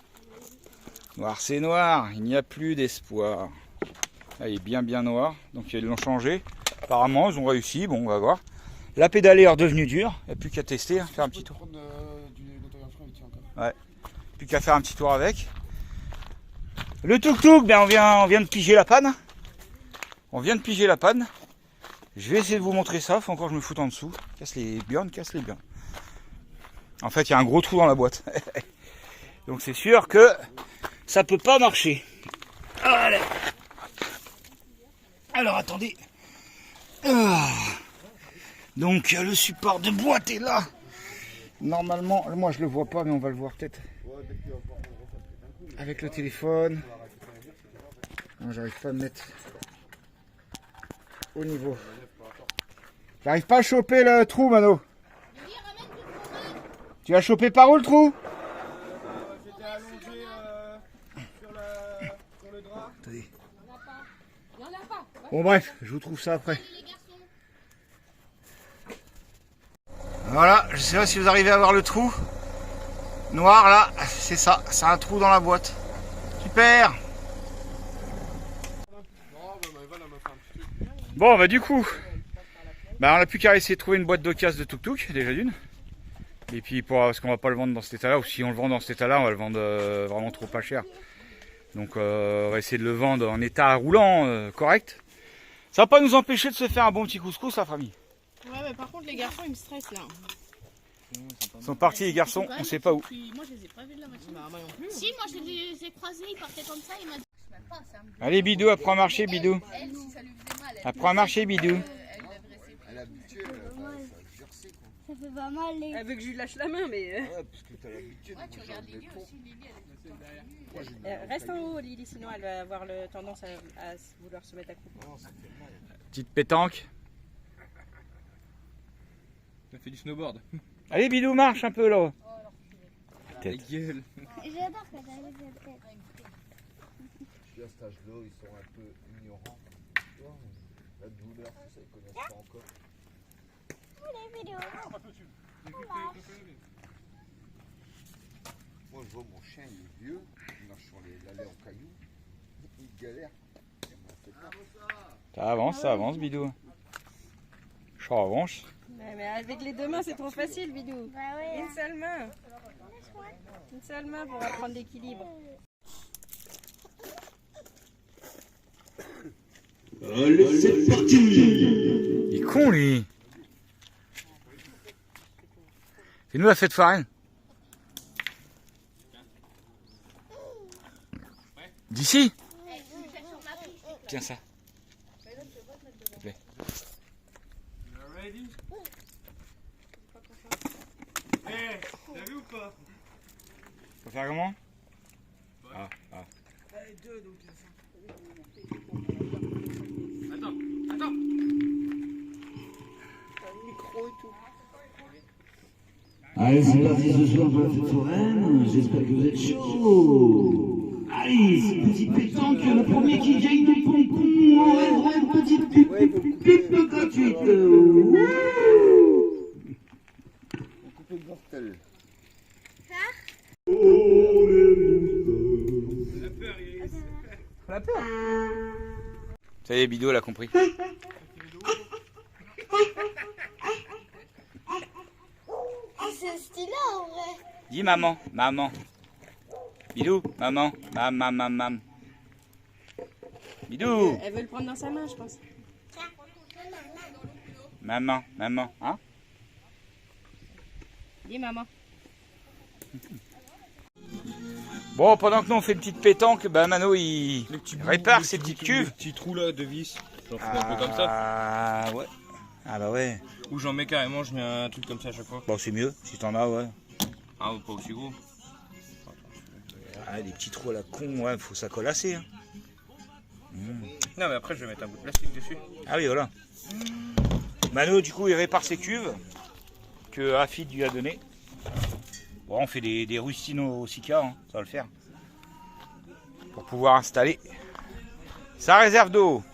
Noir c'est noir, il n'y a plus d'espoir. Là, il est bien noir, donc ils l'ont changé. Apparemment ils ont réussi, bon on va voir. La pédale est redevenue dure, il n'y a plus qu'à tester, faire un petit tour. Ouais, plus qu'à faire un petit tour avec. Le tuk-tuk, on vient de piger la panne. On vient de piger la panne. Je vais essayer de vous montrer ça, faut encore que je me foute en dessous. Casse les burnes. En fait, il y a un gros trou dans la boîte. Donc c'est sûr que ça peut pas marcher. Allez. Alors attendez. Donc le support de boîte est là. Normalement, moi je le vois pas, mais on va le voir peut-être. Avec le téléphone. Non, j'arrive pas à me mettre au niveau. J'arrive pas à choper le trou, Mano. Tu vas choper par où le trou? J'étais allongé sur le drap. Attendez. Bon bref, je vous trouve ça après. Voilà, je sais pas si vous arrivez à voir le trou. Noir là, c'est ça, c'est un trou dans la boîte. Super. Bon du coup, on n'a plus qu'à essayer de trouver une boîte d'occasion de tuk-tuk, déjà d'une. Et puis parce qu'on va pas le vendre dans cet état là, ou si on le vend dans cet état là, on va le vendre vraiment trop pas cher. Donc on va essayer de le vendre en état roulant correct. Ça va pas nous empêcher de se faire un bon petit couscous la famille. Ouais mais par contre les garçons ils me stressent là. Ils sont partis les garçons, on sait pas où. Moi je les ai pas vus de la machine. Bah, moi non plus. Si, moi je les ai croisés, ils partaient comme ça, il m'a dit. Allez Bidou, apprends à marcher Bidou. Apprends à marcher Bidou. Ça fait pas mal les. Elle veut que je lui lâche la main mais... Ouais, parce que t'as l'habitude. Ouais, tu regardes Lily aussi, Lily elle est Reste en haut Lily, sinon elle va avoir tendance à vouloir se mettre à couper. Petite pétanque. Ça fait du snowboard. Allez Bidou, marche un peu là. La gueule. J'adore quand elle arrive la tête. Puis à cet âge-là, ils sont un peu ignorants. Tu vois, la douleur, tout ça, ils connaissent pas encore. Les vidéos. Moi, je vois mon chien, il est vieux, il marche sur l'allée en cailloux, il galère. Ça avance Bidou. Je avance. Mais avec les deux mains c'est trop facile Bidou. Bah ouais. Une seule main. Une seule main pour apprendre l'équilibre. Allez, c'est parti! Il est con lui. Fais-nous la fête foraine. D'ici? Tiens ça. S'il te plaît. T'as vu ou pas? Faut faire comment? Ah. Attends. Allez, c'est parti ce soir pour la fête foraine. J'espère que vous êtes chaud. Allez, c'est petit pétanque, le premier qui gagne le pompon aura une petite pipe gratuite. On coupe le mortel. Ça y est, Bidou, elle a compris. Dis maman, maman. Bidou, maman, maman. Bidou. Elle veut le prendre dans sa main, je pense. Maman, hein? Dis maman. Bon, pendant que nous on fait une petite pétanque, bah Mano il répare ses petites cuves. Les petits trous là de vis. J'en fais un peu comme ça. Ah ouais. Ah bah ouais. Ou j'en mets carrément, je mets un truc comme ça à chaque fois. Bon c'est mieux, si t'en as ouais. Ah, pas aussi gros. Ah des petits trous à la con, ouais, faut ça colasser. Hein. Non mais après je vais mettre un bout de plastique dessus. Ah oui voilà. Mano du coup il répare ses cuves que Afid lui a donné. Bon on fait des rustines au Sika, hein, ça va le faire. Pour pouvoir installer sa réserve d'eau.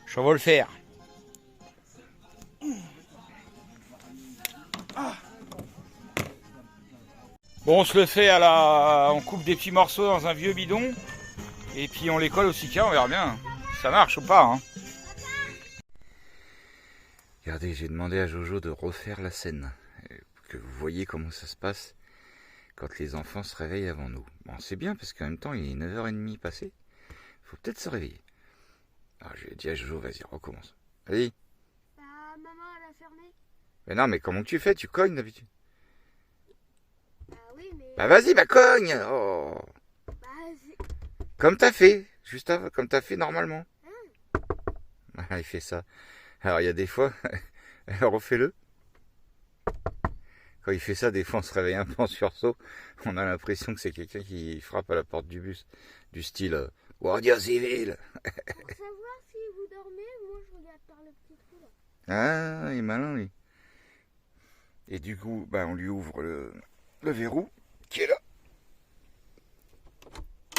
Je vais le faire. Bon, on se le fait on coupe des petits morceaux dans un vieux bidon et puis on les colle au Sika, on verra bien. Ça marche ou pas, hein. Regardez, j'ai demandé à Jojo de refaire la scène, que vous voyez comment ça se passe quand les enfants se réveillent avant nous. Bon, c'est bien parce qu'en même temps, il est 9h30 passé. Faut peut-être se réveiller. Alors, je lui ai dit à Jojo, vas-y, recommence. Vas-y. Bah, maman, elle a fermé. Mais non, mais comment tu fais? Tu cognes d'habitude. Bah oui, mais... Bah vas-y, bah cogne. Oh. Bah, Comme t'as fait, juste avant, comme t'as fait normalement. Ah, il fait ça. Alors il y a des fois, refais-le. Quand il fait ça, des fois on se réveille un peu en sursaut. On a l'impression que c'est quelqu'un qui frappe à la porte du bus. Du style, Guardia Civil. pour savoir si vous dormez, moi je regarde par le petit trou là. Ah, il est malin lui. Et du coup, bah, on lui ouvre le verrou qui est là.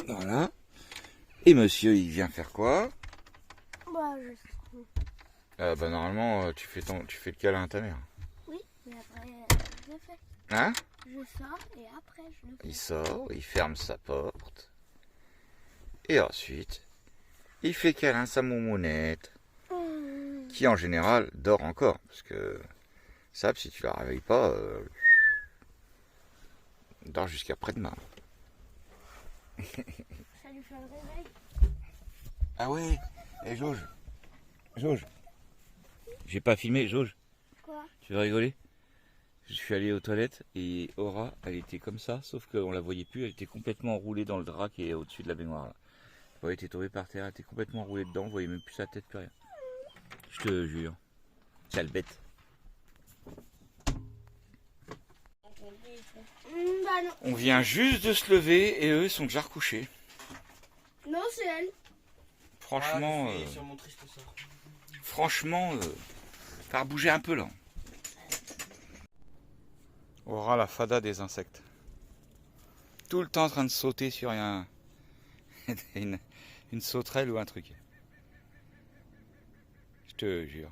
Voilà. Et monsieur, il vient faire quoi? Bah, je sais. Bah normalement, tu fais le câlin à ta mère. Oui, mais après, je le fais. Hein? Je sors et après, je le fais. Il sort, il ferme sa porte. Et ensuite, il fait câlin à sa moumounette. Qui en général dort encore. Parce que ça, si tu la réveilles pas, dort jusqu'à après-demain. Ça lui fait le réveil. Ah ouais. Et Jauge. J'ai pas filmé, Jauge. Quoi? Tu veux rigoler? Je suis allé aux toilettes et Aura, elle était comme ça, sauf qu'on la voyait plus, elle était complètement enroulée dans le drap qui est au-dessus de la baignoire là. Elle était tombée par terre, elle était complètement enroulée dedans, on voyait même plus sa tête, plus rien. Je te jure. Sale bête. Bah non. On vient juste de se lever et eux sont déjà recouchés. Non, c'est elle. Franchement, faire bouger un peu là. Aura la fada des insectes. Tout le temps en train de sauter sur une sauterelle ou un truc. Je te jure.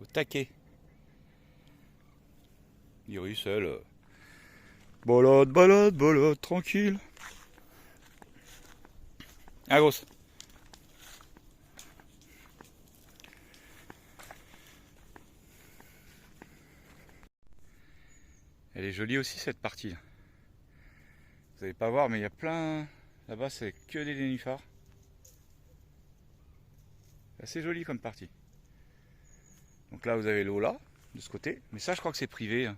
Au taquet. Il ruisselle. Balade, tranquille. Ah, grosse. Elle est jolie aussi cette partie. Vous n'allez pas voir, mais il y a plein. Là-bas, c'est que des nénuphars. Assez joli comme partie. Donc là, vous avez l'eau là, de ce côté. Mais ça, je crois que c'est privé.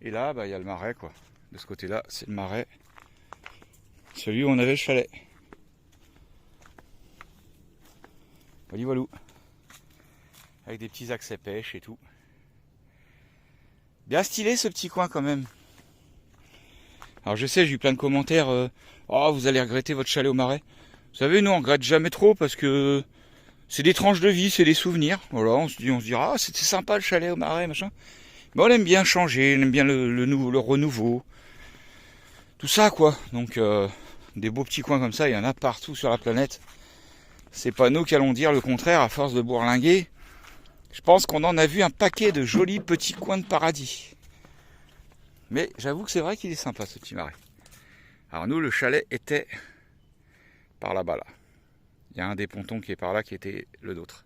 Et là, bah, il y a le marais, quoi. De ce côté-là, c'est le marais. Celui où on avait le chalet. Voilà. Avec des petits accès pêche et tout. Bien stylé ce petit coin quand même. Alors je sais, j'ai eu plein de commentaires. Oh, vous allez regretter votre chalet au marais. Vous savez, nous on regrette jamais trop parce que c'est des tranches de vie, c'est des souvenirs. Voilà, on se dira, ah, c'était sympa le chalet au marais, machin. Mais on aime bien changer, on aime bien le renouveau. Tout ça quoi. Donc des beaux petits coins comme ça, il y en a partout sur la planète. C'est pas nous qui allons dire le contraire à force de bourlinguer. Je pense qu'on en a vu un paquet de jolis petits coins de paradis. Mais j'avoue que c'est vrai qu'il est sympa ce petit marais. Alors nous, le chalet était par là-bas là. Il y a un des pontons qui est par là qui était le nôtre.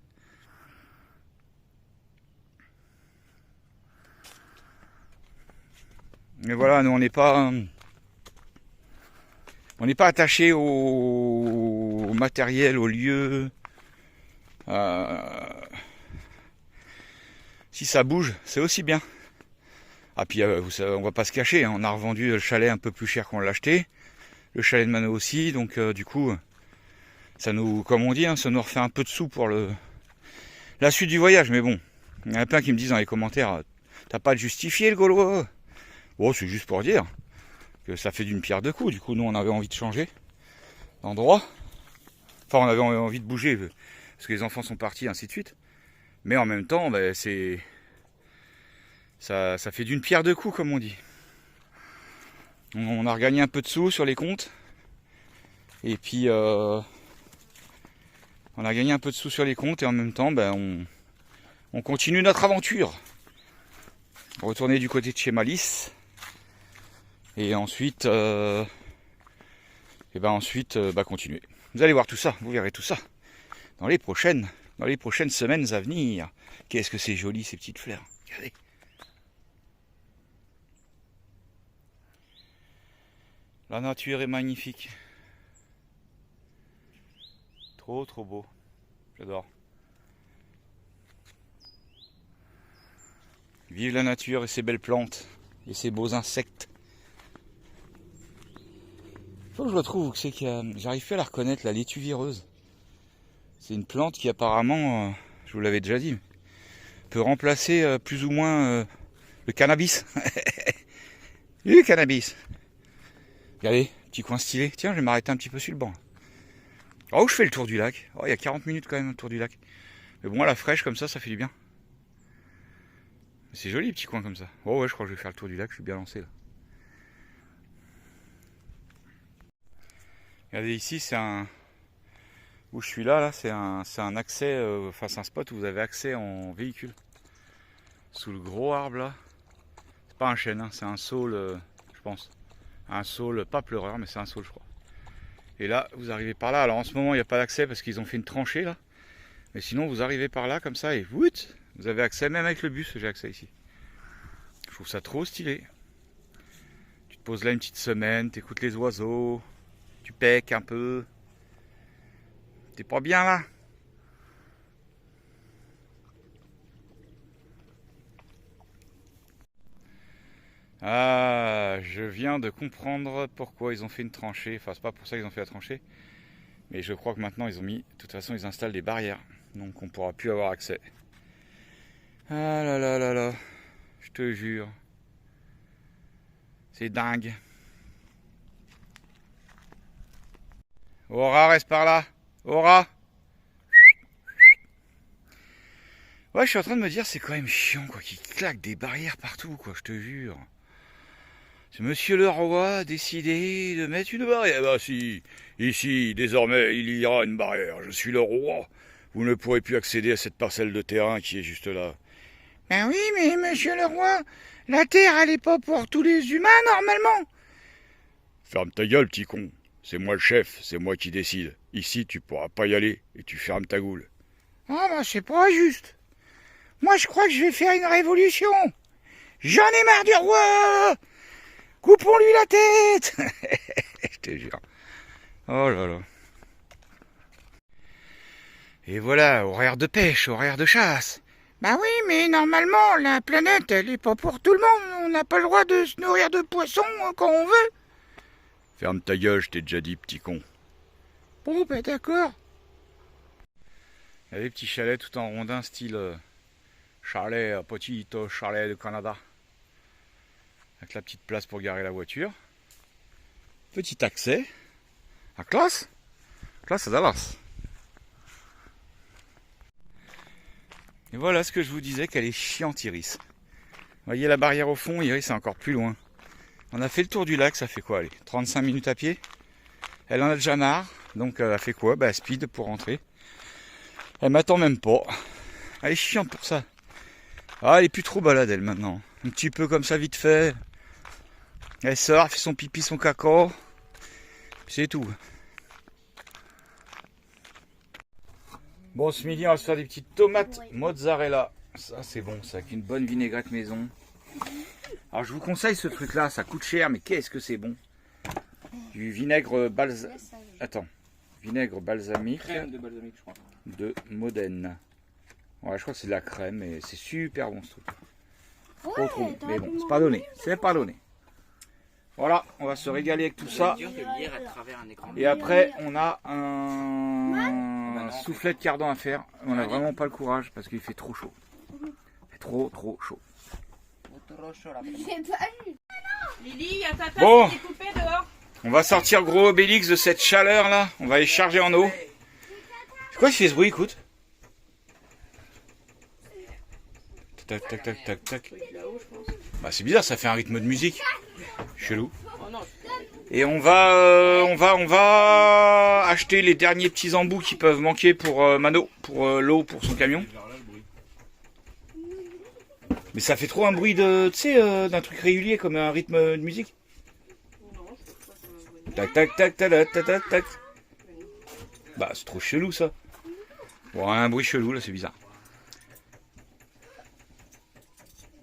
Mais voilà, nous on n'est pas attaché au matériel, au lieu. Si ça bouge, c'est aussi bien. Ah puis vous savez, on va pas se cacher, hein, on a revendu le chalet un peu plus cher qu'on l'a acheté, le chalet de Mano aussi, donc du coup, ça nous, comme on dit, hein, ça nous refait un peu de sous pour la suite du voyage. Mais bon, il y en a plein qui me disent dans les commentaires, t'as pas de justifié le Gaulois. Bon, c'est juste pour dire que ça fait d'une pierre deux coups. Du coup, nous, on avait envie de changer d'endroit. Enfin, on avait envie de bouger parce que les enfants sont partis, ainsi de suite. Mais en même temps, ben, ça fait d'une pierre deux coups, comme on dit. On a regagné un peu de sous sur les comptes. Et puis, on a gagné un peu de sous sur les comptes. Et en même temps, ben, on continue notre aventure. Retourner du côté de chez Malice. Et ensuite, continuer. Vous allez voir tout ça, vous verrez tout ça dans les prochaines semaines à venir. Qu'est-ce que c'est joli ces petites fleurs. Regardez. La nature est magnifique. Trop beau. J'adore. Vive la nature et ses belles plantes et ses beaux insectes. Faut que je retrouve, c'est que j'arrive plus à la reconnaître, la laitue vireuse. C'est une plante qui apparemment, je vous l'avais déjà dit, peut remplacer plus ou moins le cannabis. Le cannabis. Regardez, petit coin stylé. Tiens, je vais m'arrêter un petit peu sur le banc. Oh, je fais le tour du lac. Oh, il y a 40 minutes quand même, le tour du lac. Mais bon, à la fraîche comme ça fait du bien. C'est joli, petit coin comme ça. Oh ouais, je crois que je vais faire le tour du lac, je suis bien lancé là. Regardez ici, c'est un... Où je suis là c'est un accès, c'est un spot où vous avez accès en véhicule. Sous le gros arbre là. C'est pas un chêne, hein, c'est un saule, je pense. Un saule, pas pleureur, mais c'est un saule, je crois. Et là, vous arrivez par là. Alors en ce moment, il n'y a pas d'accès parce qu'ils ont fait une tranchée là. Mais sinon, vous arrivez par là comme ça et vous avez accès, même avec le bus, j'ai accès ici. Je trouve ça trop stylé. Tu te poses là une petite semaine, t'écoutes les oiseaux. Tu pèques un peu. T'es pas bien là? Ah, je viens de comprendre pourquoi ils ont fait une tranchée. Enfin, c'est pas pour ça qu'ils ont fait la tranchée. Mais je crois que maintenant ils ont mis... De toute façon, ils installent des barrières. Donc on pourra plus avoir accès. Ah là là là là. Je te jure. C'est dingue. Aura, reste par là. Aura. Ouais, je suis en train de me dire, c'est quand même chiant, quoi, qu'ils claquent des barrières partout, quoi, je te jure. C'est Monsieur le Roi a décidé de mettre une barrière. Bah si, ici, désormais, il y aura une barrière. Je suis le roi. Vous ne pourrez plus accéder à cette parcelle de terrain qui est juste là. Ben oui, mais Monsieur le Roi, la terre, elle est pas pour tous les humains, normalement. Ferme ta gueule, petit con. C'est moi le chef, c'est moi qui décide. Ici, tu pourras pas y aller et tu fermes ta goule. Ah bah c'est pas juste. Moi je crois que je vais faire une révolution. J'en ai marre du roi. Coupons-lui la tête. Je te jure. Oh là là. Et voilà, horaire de pêche, horaire de chasse. Bah oui, mais normalement, la planète, elle est pas pour tout le monde. On n'a pas le droit de se nourrir de poissons quand on veut. Ferme ta gueule, je t'ai déjà dit, petit con. Bon, ben d'accord. Il y a des petits chalets tout en rondin, style chalet, petit chalet de Canada. Avec la petite place pour garer la voiture. Petit accès. À classe. Classe à Dallas. Et voilà ce que je vous disais, qu'elle est chiante, Iris. Vous voyez la barrière au fond, Iris est encore plus loin. On a fait le tour du lac, ça fait quoi, allez, 35 minutes à pied. Elle en a déjà marre, donc elle a fait quoi? Bah speed pour rentrer. Elle m'attend même pas. Elle est chiante pour ça. Ah, elle est plus trop balade elle maintenant. Un petit peu comme ça vite fait. Elle sort, elle fait son pipi, son caca. C'est tout. Bon, ce midi on va se faire des petites tomates mozzarella. Ça c'est bon, ça, avec une bonne vinaigrette maison. Alors je vous conseille ce truc là, ça coûte cher mais qu'est-ce que c'est bon. Du vinaigre vinaigre balsamique Crème de balsamique, je crois. de Modène. Ouais, je crois que c'est de la crème mais c'est super bon ce truc. Trop bon. Mais bon, c'est pardonné, c'est pardonné. Voilà, on va se régaler avec tout ça. C'est dur de lire à travers un écran. Et après, on a un soufflet de cardan à faire. On n'a vraiment pas le courage parce qu'il fait trop chaud. Il fait trop chaud. Lily, il y a ta tasse Bon. qui est coupée dehors. On va sortir gros Obélix de cette chaleur là. On va les charger en eau. C'est quoi qui fait ce bruit, écoute? Tac tac tac tac tac. Bah c'est bizarre, ça fait un rythme de musique. Chelou. Et on va acheter les derniers petits embouts qui peuvent manquer pour Mano, pour l'eau pour son camion. Mais ça fait trop un bruit de, tu sais, d'un truc régulier comme un rythme de musique. Tac tac tac tac tac tac tac. Bah c'est trop chelou ça. Bon, un bruit chelou là, c'est bizarre.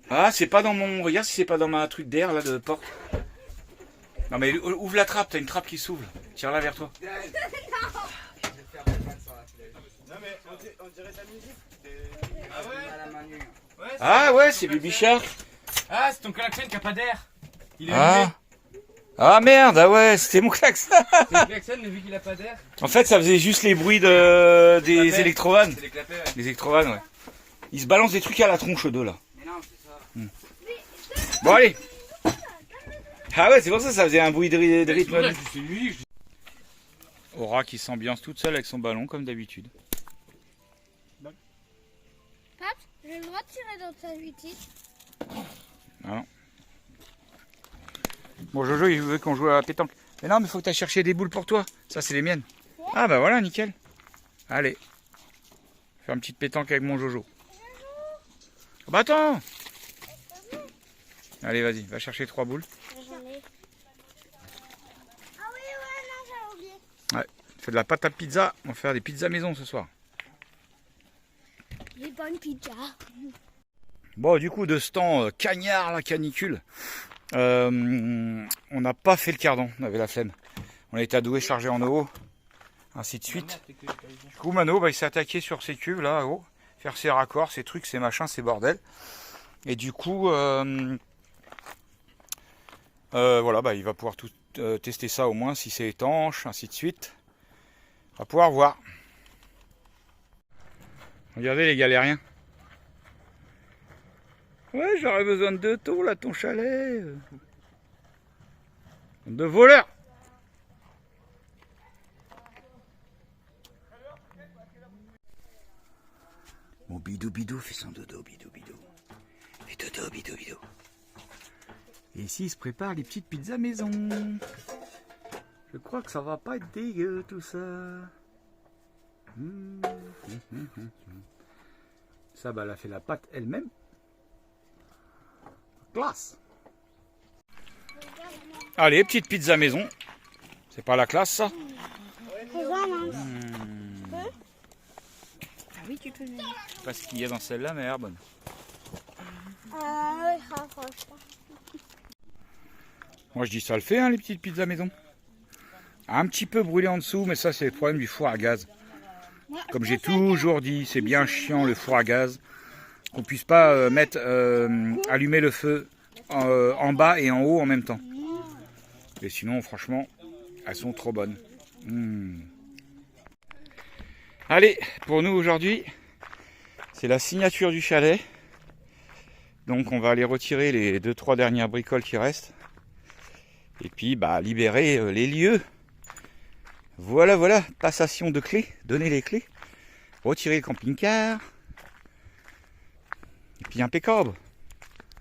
Ah, c'est pas dans mon, regarde si c'est pas dans ma truc d'air là de porte. Non mais ouvre la trappe, t'as une trappe qui s'ouvre. Tire-la vers toi. Non mais on dirait de la musique. Ah ouais. Ah ouais, c'est Baby Shark. Ah, c'est ton klaxon qui a pas d'air. Il est Ah merde, ah ouais, c'était mon klaxon. C'est le klaxon, mais vu qu'il a pas d'air. En fait, ça faisait juste les bruits des clapets. électrovannes. C'est les clapets, ouais. Les électrovannes, ouais. Ils se balancent des trucs à la tronche d'eux là. Mais non, c'est ça. Bon allez. Ah ouais, c'est pour ça que ça faisait un bruit de rythme. C'est lui. Aura qui s'ambiance toute seule avec son ballon comme d'habitude. Pape, j'ai le droit de tirer dans ta vitesse. Non. Bon, Jojo, il veut qu'on joue à la pétanque. Mais non, mais faut que tu ailles chercher des boules pour toi. Ça, c'est les miennes. Ah bah voilà, nickel. Allez. Faire une petite pétanque avec mon Jojo. Ah bah attends. Allez, vas-y, va chercher 3 boules. J'en ai. Ah oui, ouais, non, j'avais oublié. Ouais. Fais de la pâte à pizza. On va faire des pizzas maison ce soir. Les bonnes pizzas. Bon, du coup, de ce temps cagnard, la canicule, on n'a pas fait le cardan. On avait la flemme. On a été adoué, chargé en eau, ainsi de suite. Du coup, Mano, bah, il s'est attaqué sur ses cuves, là, haut, faire ses raccords, ses trucs, ses machins, ses bordels. Et du coup, voilà, bah, il va pouvoir tout tester ça au moins, si c'est étanche, ainsi de suite. On va pouvoir voir. Regardez les galériens. Ouais, j'aurais besoin de 2 tôles à ton chalet. De voleurs. Mon bidou bidou fait son dodo bidou bidou. Fait dodo bidou bidou. Et ici il se prépare les petites pizzas maison. Je crois que ça va pas être dégueu tout ça. Ça, bah, elle a fait la pâte elle-même. Classe. Allez, petite pizza maison. C'est pas la classe, ça? Ah oui, tu peux. Pas ce qu'il y a dans celle-là, mais elle est bonne. Oui, franchement. Moi, je dis ça le fait, hein, les petites pizzas maison. Un petit peu brûlé en dessous, mais ça, c'est le problème du four à gaz. Comme j'ai toujours dit, c'est bien chiant le four à gaz. Qu'on puisse pas allumer le feu en bas et en haut en même temps. Et sinon, franchement, elles sont trop bonnes. Allez, pour nous aujourd'hui, c'est la signature du chalet. Donc on va aller retirer les 2-3 dernières bricoles qui restent. Et puis bah libérer les lieux. Voilà, voilà, passation de clés, donner les clés. Retirer le camping-car. Et puis impeccable.